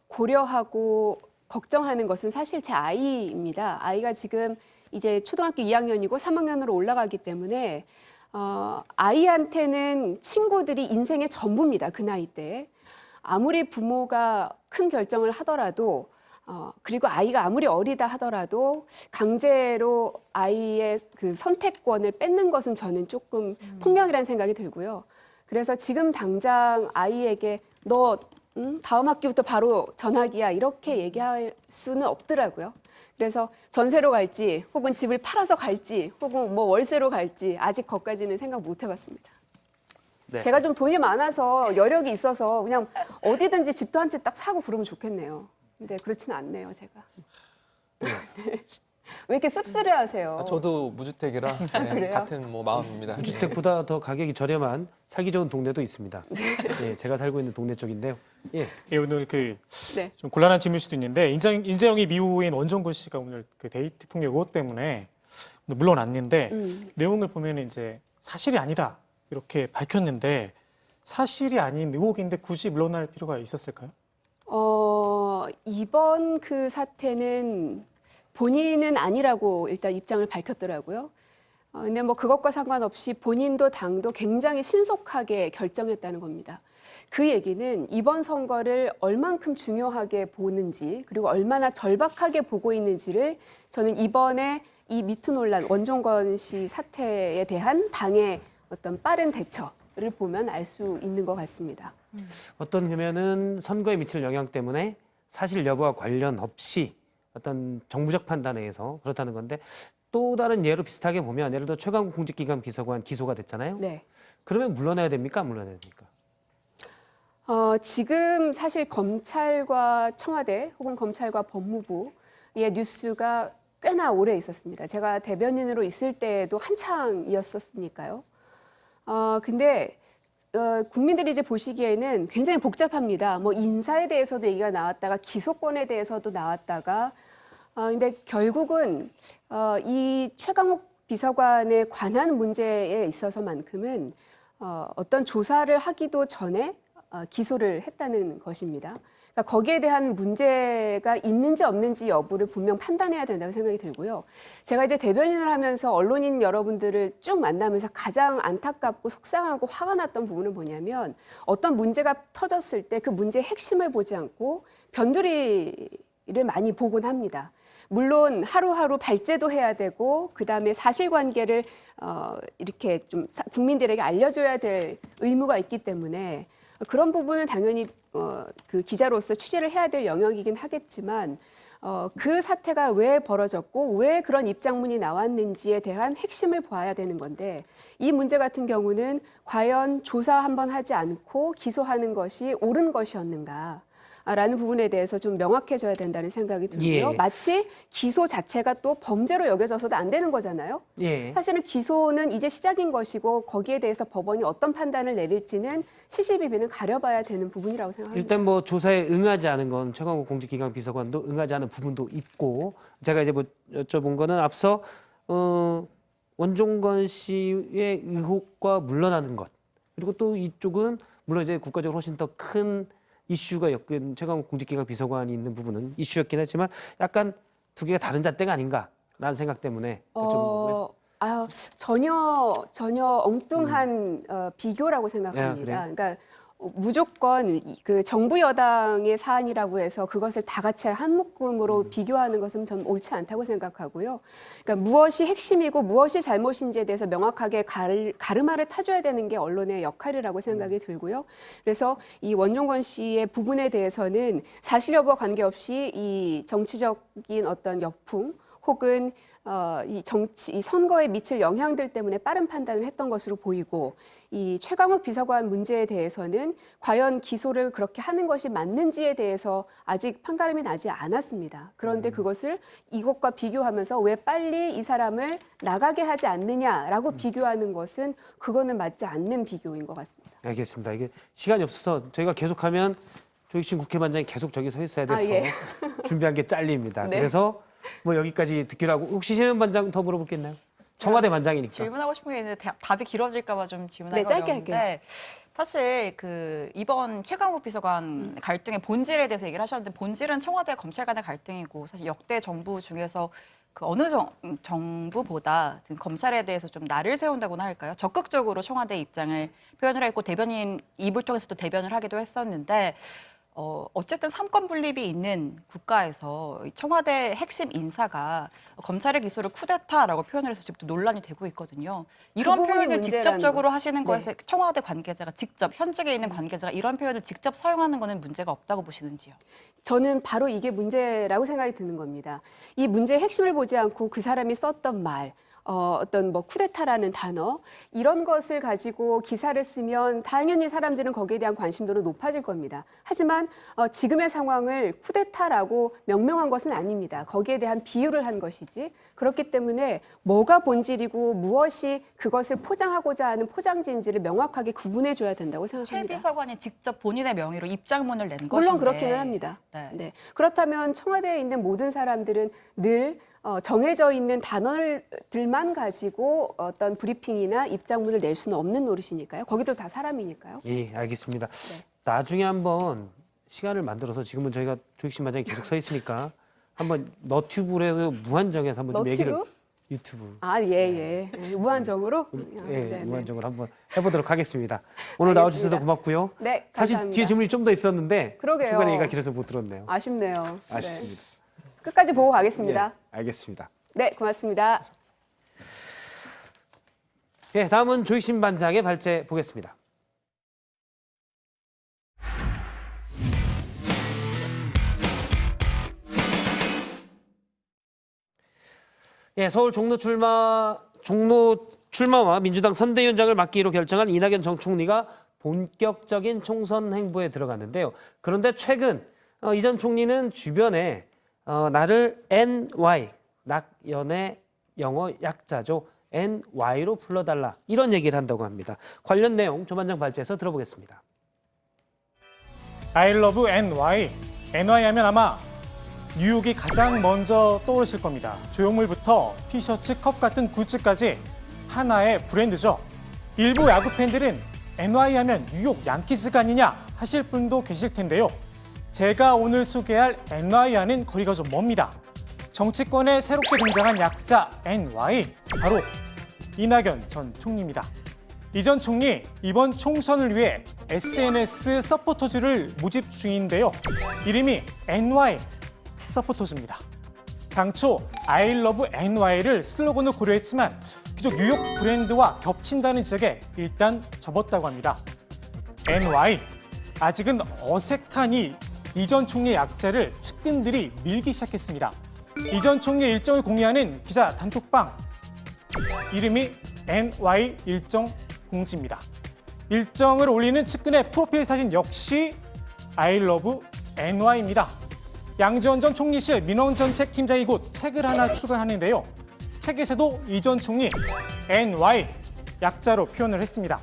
고려하고 걱정하는 것은 사실 제 아이입니다. 아이가 지금 이제 초등학교 2학년이고 3학년으로 올라가기 때문에 아이한테는 친구들이 인생의 전부입니다. 그 나이 때. 아무리 부모가 큰 결정을 하더라도 그리고 아이가 아무리 어리다 하더라도 강제로 아이의 그 선택권을 뺏는 것은 저는 조금 폭력이라는 생각이 들고요. 그래서 지금 당장 아이에게 너 다음 학기부터 바로 전학이야 이렇게 얘기할 수는 없더라고요. 그래서 전세로 갈지 혹은 집을 팔아서 갈지 혹은 뭐 월세로 갈지 아직 거기까지는 생각 못 해봤습니다. 네. 제가 좀 돈이 많아서 여력이 있어서 그냥 어디든지 집도 한 채 딱 사고 그러면 좋겠네요. 근데 그렇지는 않네요, 제가. 왜 이렇게 씁쓸해하세요? 저도 무주택이라 그래요? 같은 마음입니다. 무주택보다 더 가격이 저렴한 살기 좋은 동네도 있습니다. 예, 제가 살고 있는 동네 쪽인데요. 예. 오늘 좀 네. 곤란한 질문일 수도 있는데 인재영이 미호인 원종건 씨가 오늘 그 데이트 폭력 의혹 때문에 물러났는데 내용을 보면 이제 사실이 아니다 이렇게 밝혔는데 사실이 아닌 의혹인데 굳이 물러날 필요가 있었을까요? 이번 그 사태는 본인은 아니라고 일단 입장을 밝혔더라고요. 근데 뭐 그것과 상관없이 본인도 당도 굉장히 신속하게 결정했다는 겁니다. 그 얘기는 이번 선거를 얼만큼 중요하게 보는지 그리고 얼마나 절박하게 보고 있는지를 저는 이번에 이 미투 논란, 원종건 씨 사태에 대한 당의 어떤 빠른 대처를 보면 알 수 있는 것 같습니다. 어떤 면은 선거에 미칠 영향 때문에 사실 여부와 관련 없이 어떤 정부적 판단에 의해서 그렇다는 건데 또 다른 예로 비슷하게 보면 예를 들어 최강욱 공직기관 비서관 기소가 됐잖아요. 네. 그러면 물러나야 됩니까? 안 물러나야 됩니까? 지금 사실 검찰과 청와대 혹은 검찰과 법무부의 뉴스가 꽤나 오래 있었습니다. 제가 대변인으로 있을 때도 한창이었었으니까요. 근데 국민들이 이제 보시기에는 굉장히 복잡합니다. 뭐 인사에 대해서도 얘기가 나왔다가 기소권에 대해서도 나왔다가 근데 결국은 이 최강욱 비서관에 관한 문제에 있어서만큼은 어떤 조사를 하기도 전에 기소를 했다는 것입니다. 그러니까 거기에 대한 문제가 있는지 없는지 여부를 분명 판단해야 된다고 생각이 들고요. 제가 이제 대변인을 하면서 언론인 여러분들을 쭉 만나면서 가장 안타깝고 속상하고 화가 났던 부분은 뭐냐면 어떤 문제가 터졌을 때 그 문제의 핵심을 보지 않고 변두리를 많이 보곤 합니다. 물론 하루하루 발제도 해야 되고 그다음에 사실관계를 이렇게 좀 국민들에게 알려줘야 될 의무가 있기 때문에 그런 부분은 당연히 그 기자로서 취재를 해야 될 영역이긴 하겠지만 그 사태가 왜 벌어졌고 왜 그런 입장문이 나왔는지에 대한 핵심을 봐야 되는 건데 이 문제 같은 경우는 과연 조사 한번 하지 않고 기소하는 것이 옳은 것이었는가? 라는 부분에 대해서 좀 명확해져야 된다는 생각이 들고요. 예. 마치 기소 자체가 또 범죄로 여겨져서도 안 되는 거잖아요. 예. 사실은 기소는 이제 시작인 것이고 거기에 대해서 법원이 어떤 판단을 내릴지는 시시비비는 가려봐야 되는 부분이라고 생각합니다. 일단 뭐 조사에 응하지 않은 건 최강욱 공직기관 비서관도 응하지 않은 부분도 있고 제가 이제 뭐 여쭤본 거는 앞서 원종건 씨의 의혹과 물러나는 것 그리고 또 이쪽은 물론 이제 국가적으로 훨씬 더 큰 이슈가 엮인 최강욱 공직기관 비서관이 있는 부분은 이슈였긴 했지만 약간 두 개가 다른 잣대가 아닌가라는 생각 때문에 여쭤본 거고요. 전혀 엉뚱한 비교라고 생각합니다. 그래요? 그러니까 무조건 그 정부 여당의 사안이라고 해서 그것을 다 같이 한 묶음으로 비교하는 것은 전 옳지 않다고 생각하고요. 그러니까 무엇이 핵심이고 무엇이 잘못인지에 대해서 명확하게 가르마를 타줘야 되는 게 언론의 역할이라고 생각이 들고요. 그래서 이 원종건 씨의 부분에 대해서는 사실 여부와 관계없이 이 정치적인 어떤 역풍 혹은 이 선거에 미칠 영향들 때문에 빠른 판단을 했던 것으로 보이고 이 최강욱 비서관 문제에 대해서는 과연 기소를 그렇게 하는 것이 맞는지에 대해서 아직 판가름이 나지 않았습니다. 그런데 그것을 이것과 비교하면서 왜 빨리 이 사람을 나가게 하지 않느냐라고 비교하는 것은 그거는 맞지 않는 비교인 것 같습니다. 알겠습니다. 이게 시간이 없어서 저희가 계속하면 조익신 국회반장이 계속 저기 서 있어야 돼서 예. 준비한 게 잘립니다. 네. 그래서 뭐 여기까지 듣기로 하고 혹시 신현 반장 더 물어볼 게 있나요? 청와대 반장이니까. 질문하고 싶은 게 있는데 답이 길어질까 봐 좀 질문하기 네, 짧게 어려운데 할게요. 사실 그 이번 최강욱 비서관 갈등의 본질에 대해서 얘기를 하셨는데 본질은 청와대 검찰 간의 갈등이고 사실 역대 정부 중에서 그 어느 정부보다 지금 검찰에 대해서 좀 날을 세운다고나 할까요? 적극적으로 청와대 입장을 표현을 했고 대변인 입을 통해서도 대변을 하기도 했었는데 어쨌든 삼권 분립이 있는 국가에서 청와대 핵심 인사가 검찰의 기소를 쿠데타라고 표현을 해서 지금도 논란이 되고 있거든요. 이런 부분이 표현을 문제라는 직접적으로 거. 하시는 네. 것에 청와대 관계자가 직접 현직에 있는 관계자가 이런 표현을 직접 사용하는 거는 문제가 없다고 보시는지요? 저는 바로 이게 문제라고 생각이 드는 겁니다. 이 문제의 핵심을 보지 않고 그 사람이 썼던 말, 어떤 뭐 쿠데타라는 단어 이런 것을 가지고 기사를 쓰면 당연히 사람들은 거기에 대한 관심도는 높아질 겁니다. 하지만 지금의 상황을 쿠데타라고 명명한 것은 아닙니다. 거기에 대한 비유를 한 것이지. 그렇기 때문에 뭐가 본질이고 무엇이 그것을 포장하고자 하는 포장지인지를 명확하게 구분해줘야 된다고 최 생각합니다. 비서관이 직접 본인의 명의로 입장문을 낸 것인데 물론 그렇기는 합니다. 네. 네. 그렇다면 청와대에 있는 모든 사람들은 늘 정해져 있는 단어들만 가지고 어떤 브리핑이나 입장문을 낼 수는 없는 노릇이니까요. 거기도 다 사람이니까요. 예, 알겠습니다. 나중에 한번 시간을 만들어서 지금은 저희가 조익신 반장이 계속 서 있으니까 한번 너튜브로 해서 무한정에서 한번 좀 얘기를 너튜브? 유튜브. 예. 무한정으로? 예, 무한정으로 한번 해보도록 하겠습니다. 오늘 나와주셔서 고맙고요. 네, 사실 감사합니다. 뒤에 질문이 좀 더 있었는데 그러게요. 중간에 얘기가 길어서 못 들었네요. 아쉽네요. 아쉽습니다. 끝까지 보고 가겠습니다. 예, 알겠습니다. 네, 고맙습니다. 예, 다음은 조익신 반장의 발제 보겠습니다. 예, 서울 종로 출마와 민주당 선대위원장을 맡기로 결정한 이낙연 전 총리가 본격적인 총선 행보에 들어갔는데요. 그런데 최근 이 전 총리는 주변에 나를 NY, 낙연의 영어 약자죠. NY로 불러달라 이런 얘기를 한다고 합니다. 관련 내용 조 반장 발제해서 들어보겠습니다. I love NY. NY 하면 아마 뉴욕이 가장 먼저 떠오르실 겁니다. 조형물부터 티셔츠, 컵 같은 굿즈까지 하나의 브랜드죠. 일부 야구 팬들은 NY 하면 뉴욕 양키스가 아니냐 하실 분도 계실 텐데요. 제가 오늘 소개할 NY와는 거리가 좀 멉니다. 정치권에 새롭게 등장한 약자 NY, 바로 이낙연 전 총리입니다. 이 전 총리 이번 총선을 위해 SNS 서포터즈를 모집 중인데요. 이름이 NY 서포터즈입니다. 당초 I love NY를 슬로건으로 고려했지만 그저 뉴욕 브랜드와 겹친다는 지적에 일단 접었다고 합니다. NY, 아직은 어색하니 이 전 총리의 약자를 측근들이 밀기 시작했습니다. 이 전 총리의 일정을 공유하는 기자 단톡방, 이름이 NY 일정 공지입니다. 일정을 올리는 측근의 프로필 사진 역시 I love NY입니다. 양지원 전 총리실 민원정책 팀장이 곧 책을 하나 출간하는데요. 책에서도 이 전 총리 NY 약자로 표현을 했습니다.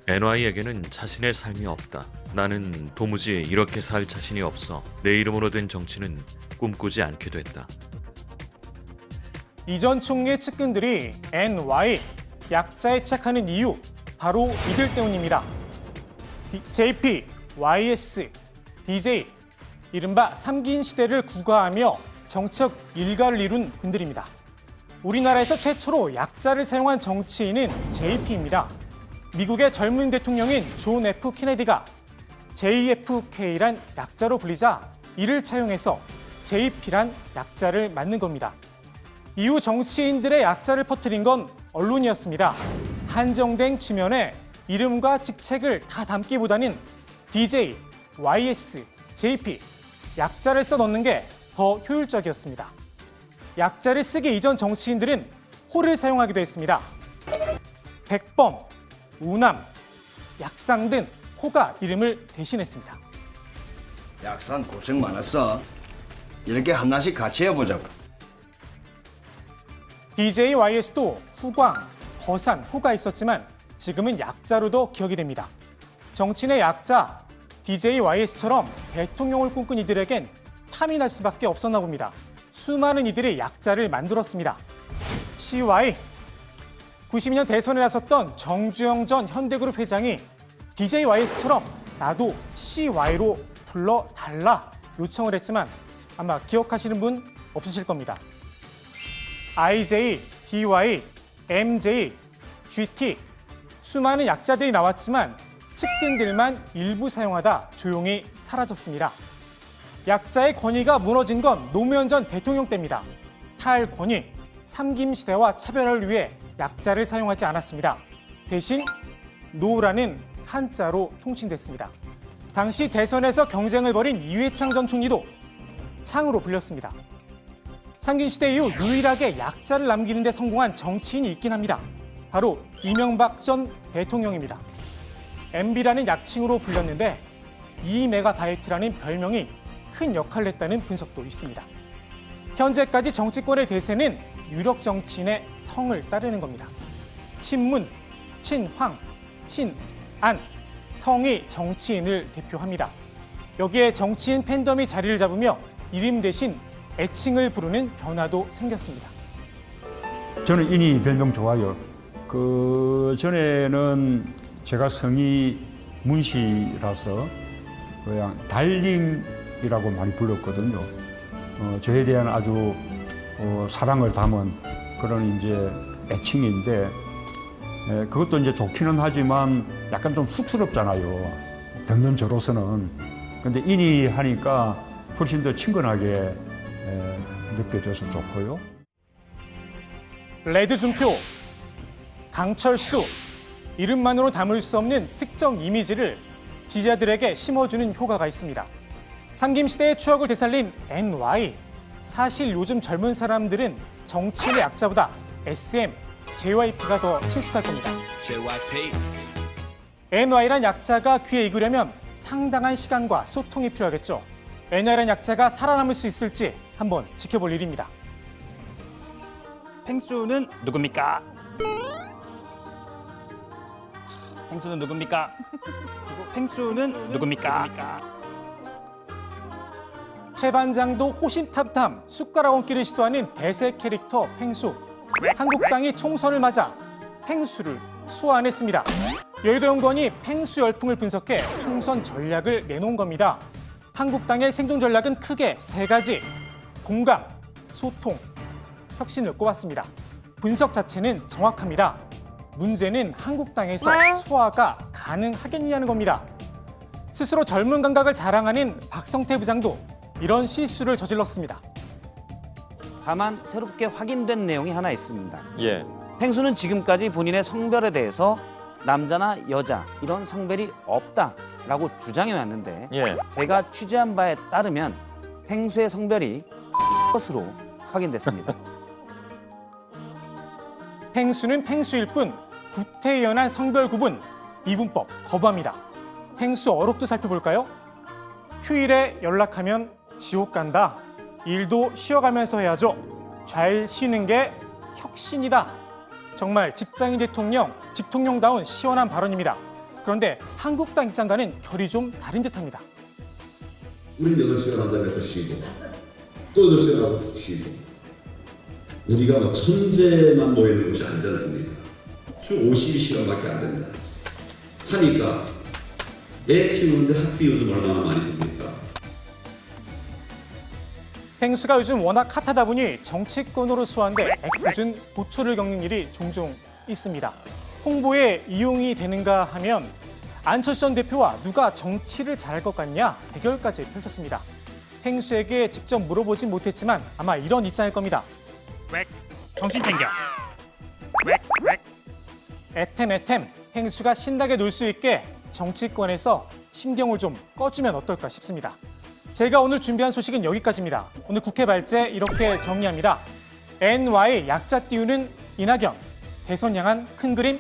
NY에게는 자신의 삶이 없다. 나는 도무지 이렇게 살 자신이 없어. 내 이름으로 된 정치는 꿈꾸지 않게 됐다. 이 전 총리의 측근들이 NY 약자에 집착하는 이유, 바로 이들 때문입니다. JP, YS, DJ, 이른바 3긴 시대를 구가하며 정치적 일가를 이룬 분들입니다. 우리나라에서 최초로 약자를 사용한 정치인은 JP입니다. 미국의 젊은 대통령인 존 F 케네디가 JFK란 약자로 불리자 이를 차용해서 JP란 약자를 만든 겁니다. 이후 정치인들의 약자를 퍼뜨린 건 언론이었습니다. 한정된 지면에 이름과 직책을 다 담기보다는 DJ, YS, JP, 약자를 써넣는 게 더 효율적이었습니다. 약자를 쓰기 이전 정치인들은 호를 사용하기도 했습니다. 백범, 우남, 약상 등 호가 이름을 대신했습니다. 약산 고생 많았어. 이렇게 하나씩 같이 해보자고. DJ YS도 후광, 거산, 호가 있었지만 지금은 약자로도 기억이 됩니다. 정치인의 약자, DJ YS처럼 대통령을 꿈꾼 이들에겐 탐이 날 수밖에 없었나 봅니다. 수많은 이들이 약자를 만들었습니다. CY, 92년 대선에 나섰던 정주영 전 현대그룹 회장이 DJ YS처럼 나도 CY로 불러달라 요청을 했지만 아마 기억하시는 분 없으실 겁니다. IJ, DY, MJ, GT, 수많은 약자들이 나왔지만 측근들만 일부 사용하다 조용히 사라졌습니다. 약자의 권위가 무너진 건 노무현 전 대통령 때입니다. 탈권위, 삼김시대와 차별화를 위해 약자를 사용하지 않았습니다. 대신 노라는 한자로 통칭됐습니다. 당시 대선에서 경쟁을 벌인 이회창 전 총리도 창으로 불렸습니다. 삼김시대 이후 유일하게 약자를 남기는 데 성공한 정치인이 있긴 합니다. 바로 이명박 전 대통령입니다. MB라는 약칭으로 불렸는데 2메가바이트라는 별명이 큰 역할을 했다는 분석도 있습니다. 현재까지 정치권의 대세는 유력 정치인의 성을 따르는 겁니다. 친문, 친황, 친안, 성이 정치인을 대표합니다. 여기에 정치인 팬덤이 자리를 잡으며 이름 대신 애칭을 부르는 변화도 생겼습니다. 저는 인이 별명 좋아요. 그 전에는 제가 성이 문씨라서 그냥 달님이라고 많이 불렀거든요. 저에 대한 아주 사랑을 담은 그런 이제 애칭인데 그것도 이제 좋기는 하지만 약간 좀 쑥스럽잖아요. 듣는 저로서는. 근데 인이 하니까 훨씬 더 친근하게 느껴져서 좋고요. 레드준표, 강철수, 이름만으로 담을 수 없는 특정 이미지를 지지자들에게 심어주는 효과가 있습니다. 상김시대의 추억을 되살린 NY. 사실 요즘 젊은 사람들은 정치인의 약자보다 SM, JYP가 더 친숙할 겁니다. NY란 약자가 귀에 익으려면 상당한 시간과 소통이 필요하겠죠. NY란 약자가 살아남을 수 있을지 한번 지켜볼 일입니다. 펭수는 누굽니까? 펭수는 누굽니까? 그리고 펭수는 누굽니까? 최 반장도 호심탐탐 숟가락 얹기를 시도하는 대세 캐릭터 펭수. 한국당이 총선을 맞아 펭수를 소환했습니다. 여의도 연구원이 펭수 열풍을 분석해 총선 전략을 내놓은 겁니다. 한국당의 생존 전략은 크게 3가지. 공감, 소통, 혁신을 꼽았습니다. 분석 자체는 정확합니다. 문제는 한국당에서 소화가 가능하겠냐는 겁니다. 스스로 젊은 감각을 자랑하는 박성태 부장도 이런 실수를 저질렀습니다. 다만 새롭게 확인된 내용이 하나 있습니다. 예. 펭수는 지금까지 본인의 성별에 대해서 남자나 여자 이런 성별이 없다라고 주장해 왔는데 예. 제가 취재한 바에 따르면 펭수의 성별이 것으로 확인됐습니다. 펭수는 펭수일 뿐 구태연한 성별 구분, 이분법 거부합니다. 펭수 어록도 살펴볼까요? 휴일에 연락하면 지옥 간다. 일도 쉬어가면서 해야죠. 잘 쉬는 게 혁신이다. 정말 직장인 대통령, 직통령다운 시원한 발언입니다. 그런데 한국당 입장과는 결이 좀 다른 듯합니다. 우린 8시간 한다면 또 쉬고 또 8시간 하고 또 쉬고 우리가 뭐 천재만 모이는 것이 아니지 않습니까? 주 52시간밖에 안 된다. 하니까 애 키우는데 학비 요즘 얼마나 많이 듭니까? 펭수가 요즘 워낙 핫하다 보니 정치권으로 소환돼 애꿎은 고초를 겪는 일이 종종 있습니다. 홍보에 이용이 되는가 하면 안철수 전 대표와 누가 정치를 잘할 것 같냐 대결까지 펼쳤습니다. 펭수에게 직접 물어보진 못했지만 아마 이런 입장일 겁니다. 웩, 정신 챙겨. 웩. 애템, 펭수가 신나게 놀 수 있게 정치권에서 신경을 좀 꺼주면 어떨까 싶습니다. 제가 오늘 준비한 소식은 여기까지입니다. 오늘 국회 발제 이렇게 정리합니다. NY 약자 띄우는 이낙연, 대선 향한 큰 그림.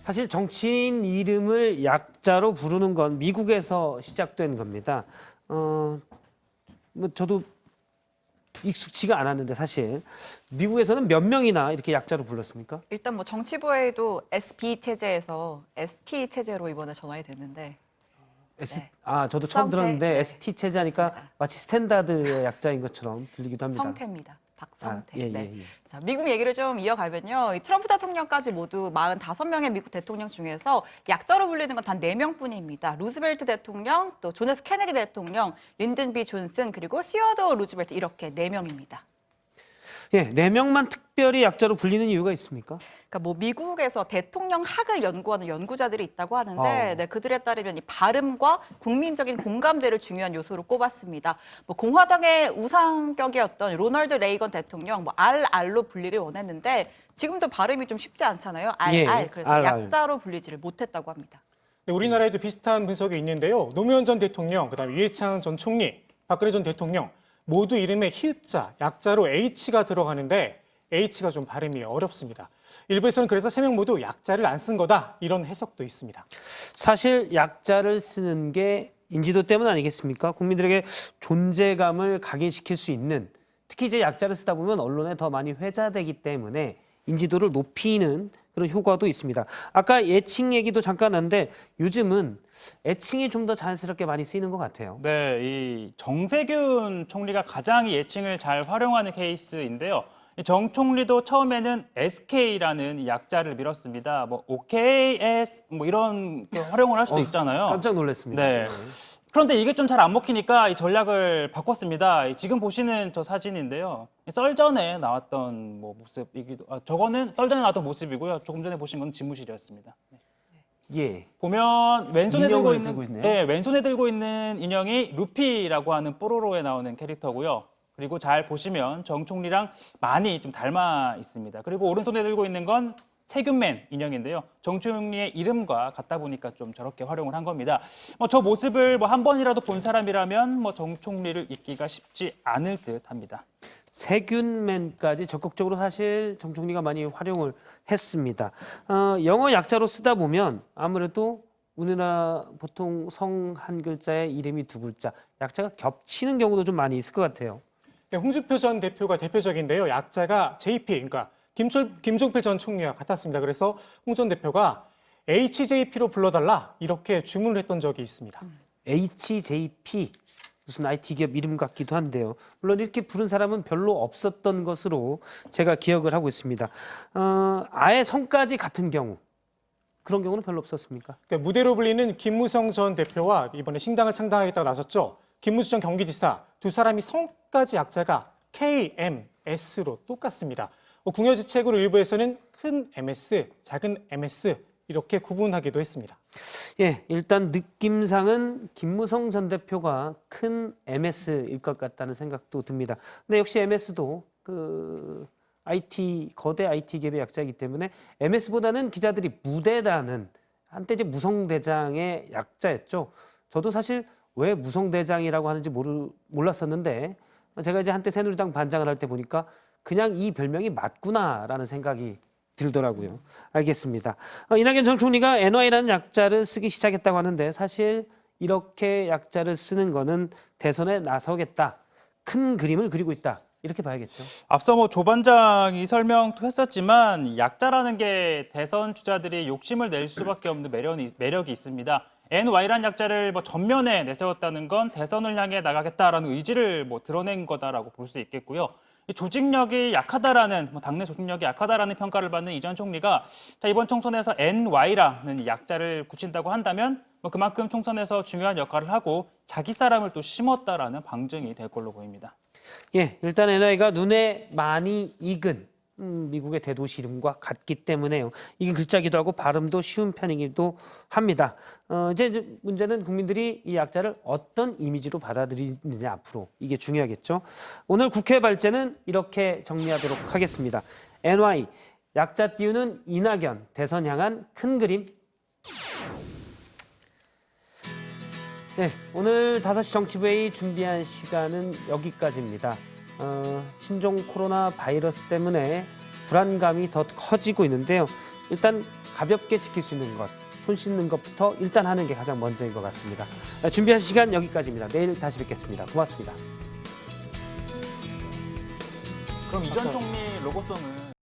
사실 정치인 이름을 약자로 부르는 건 미국에서 시작된 겁니다. 뭐 저도 익숙치가 않았는데 사실 미국에서는 몇 명이나 이렇게 약자로 불렀습니까? 일단 뭐 정치부에도 SB 체제에서 ST 체제로 이번에 전환이 됐는데. 네. 저도 처음 들었는데 네. ST 체제하니까 그렇습니다. 마치 스탠다드의 약자인 것처럼 들리기도 합니다. 성태입니다. 박성태. 예. 네. 자, 미국 얘기를 좀 이어가면요. 이 트럼프 대통령까지 모두 45명의 미국 대통령 중에서 약자로 불리는 건 단 4명뿐입니다. 루즈벨트 대통령, 또 존 F 케네디 대통령, 린든 B 존슨, 그리고 시어도 루즈벨트 이렇게 4명입니다. 예, 4명만 특별히 약자로 불리는 이유가 있습니까? 그러니까 뭐 미국에서 대통령 학을 연구하는 연구자들이 있다고 하는데 네, 그들에 따르면 이 발음과 국민적인 공감대를 중요한 요소로 꼽았습니다. 뭐 공화당의 우상격이었던 로널드 레이건 대통령 뭐 RR로 분리를 원했는데 지금도 발음이 좀 쉽지 않잖아요. RR. 예, 그래서 RR. 약자로 불리지를 못했다고 합니다. 네, 우리나라에도 비슷한 분석이 있는데요. 노무현 전 대통령, 그다음에 이해창 전 총리, 박근혜 전 대통령 모두 이름에 히읗자, 약자로 H가 들어가는데 H가 좀 발음이 어렵습니다. 일부에서는 그래서 3명 모두 약자를 안 쓴 거다 이런 해석도 있습니다. 사실 약자를 쓰는 게 인지도 때문 아니겠습니까? 국민들에게 존재감을 각인시킬 수 있는, 특히 이제 약자를 쓰다 보면 언론에 더 많이 회자되기 때문에 인지도를 높이는 그런 효과도 있습니다. 아까 애칭 얘기도 잠깐 했는데 요즘은 애칭이 좀 더 자연스럽게 많이 쓰이는 것 같아요. 네, 이 정세균 총리가 가장 이 애칭을 잘 활용하는 케이스인데요. 이 정 총리도 처음에는 SK라는 이 약자를 밀었습니다. 뭐 OKS 뭐 이런 활용을 할 수도 있잖아요. 깜짝 놀랐습니다. 네. 그런데 이게 좀 잘 안 먹히니까 이 전략을 바꿨습니다. 지금 보시는 저 사진인데요. 썰전에 나왔던 모습이기도, 저거는 썰전에 나왔던 모습이고요. 조금 전에 보신 건 집무실이었습니다. 예. 보면 왼손에 인형을 들고 들고 있는, 있네요. 네, 왼손에 들고 있는 인형이 루피라고 하는 뽀로로에 나오는 캐릭터고요. 그리고 잘 보시면 정 총리랑 많이 좀 닮아 있습니다. 그리고 오른손에 들고 있는 건 세균맨 인형인데요. 정 총리의 이름과 같다 보니까 좀 저렇게 활용을 한 겁니다. 저 모습을 한 번이라도 본 사람이라면 정 총리를 잊기가 쉽지 않을 듯합니다. 세균맨까지 적극적으로 사실 정 총리가 많이 활용을 했습니다. 영어 약자로 쓰다 보면 아무래도 우리나라 보통 성 한 글자에 이름이 두 글자, 약자가 겹치는 경우도 좀 많이 있을 것 같아요. 네, 홍준표 전 대표가 대표적인데요. 약자가 JP, 그러니까 김종필 전 총리와 같았습니다. 그래서 홍 전 대표가 HJP로 불러달라 이렇게 주문을 했던 적이 있습니다. HJP, 무슨 IT 기업 이름 같기도 한데요. 물론 이렇게 부른 사람은 별로 없었던 것으로 제가 기억을 하고 있습니다. 아예 성까지 같은 경우, 그런 경우는 별로 없었습니까? 그러니까 무대로 불리는 김무성 전 대표와 이번에 신당을 창당하겠다고 나섰죠. 김무수 전 경기지사 두 사람이 성까지 약자가 KMS로 똑같습니다. 궁여지책으로 일부에서는 큰 MS, 작은 MS 이렇게 구분하기도 했습니다. 예, 일단 느낌상은 김무성 전 대표가 큰 MS일 것 같다는 생각도 듭니다. 근데 역시 MS도 거대 IT 기업의 약자이기 때문에 MS보다는 기자들이 무대라는 한때 이제 무성대장의 약자였죠. 저도 사실 왜 무성대장이라고 하는지 몰랐었는데 제가 이제 한때 새누리당 반장을 할 때 보니까 그냥 이 별명이 맞구나라는 생각이 들더라고요. 알겠습니다. 이낙연 전 총리가 NY라는 약자를 쓰기 시작했다고 하는데 사실 이렇게 약자를 쓰는 거는 대선에 나서겠다, 큰 그림을 그리고 있다, 이렇게 봐야겠죠. 앞서 조 반장이 설명도 했었지만 약자라는 게 대선 주자들이 욕심을 낼 수밖에 없는 매력이 있습니다. NY라는 약자를 전면에 내세웠다는 건 대선을 향해 나가겠다라는 의지를 드러낸 거다라고 볼 수 있겠고요. 이 조직력이 약하다라는 당내 조직력이 약하다라는 평가를 받는 이 전 총리가 이번 총선에서 NY라는 약자를 굳힌다고 한다면 그만큼 총선에서 중요한 역할을 하고 자기 사람을 또 심었다라는 방증이 될 걸로 보입니다. 예, 일단 NY가 눈에 많이 익은 미국의 대도시 이름과 같기 때문에요. 이게 글자기도 하고 발음도 쉬운 편이기도 합니다. 이제 문제는 국민들이 이 약자를 어떤 이미지로 받아들이느냐, 앞으로 이게 중요하겠죠. 오늘 국회 발제는 이렇게 정리하도록 하겠습니다. NY, 약자 띄우는 이낙연, 대선 향한 큰 그림. 네, 오늘 5시 정치부회의 준비한 시간은 여기까지입니다. 신종 코로나 바이러스 때문에 불안감이 더 커지고 있는데요. 일단 가볍게 지킬 수 있는 것, 손 씻는 것부터 일단 하는 게 가장 먼저인 것 같습니다. 준비한 시간 여기까지입니다. 내일 다시 뵙겠습니다. 고맙습니다. 그럼 이 전 총리 로고송은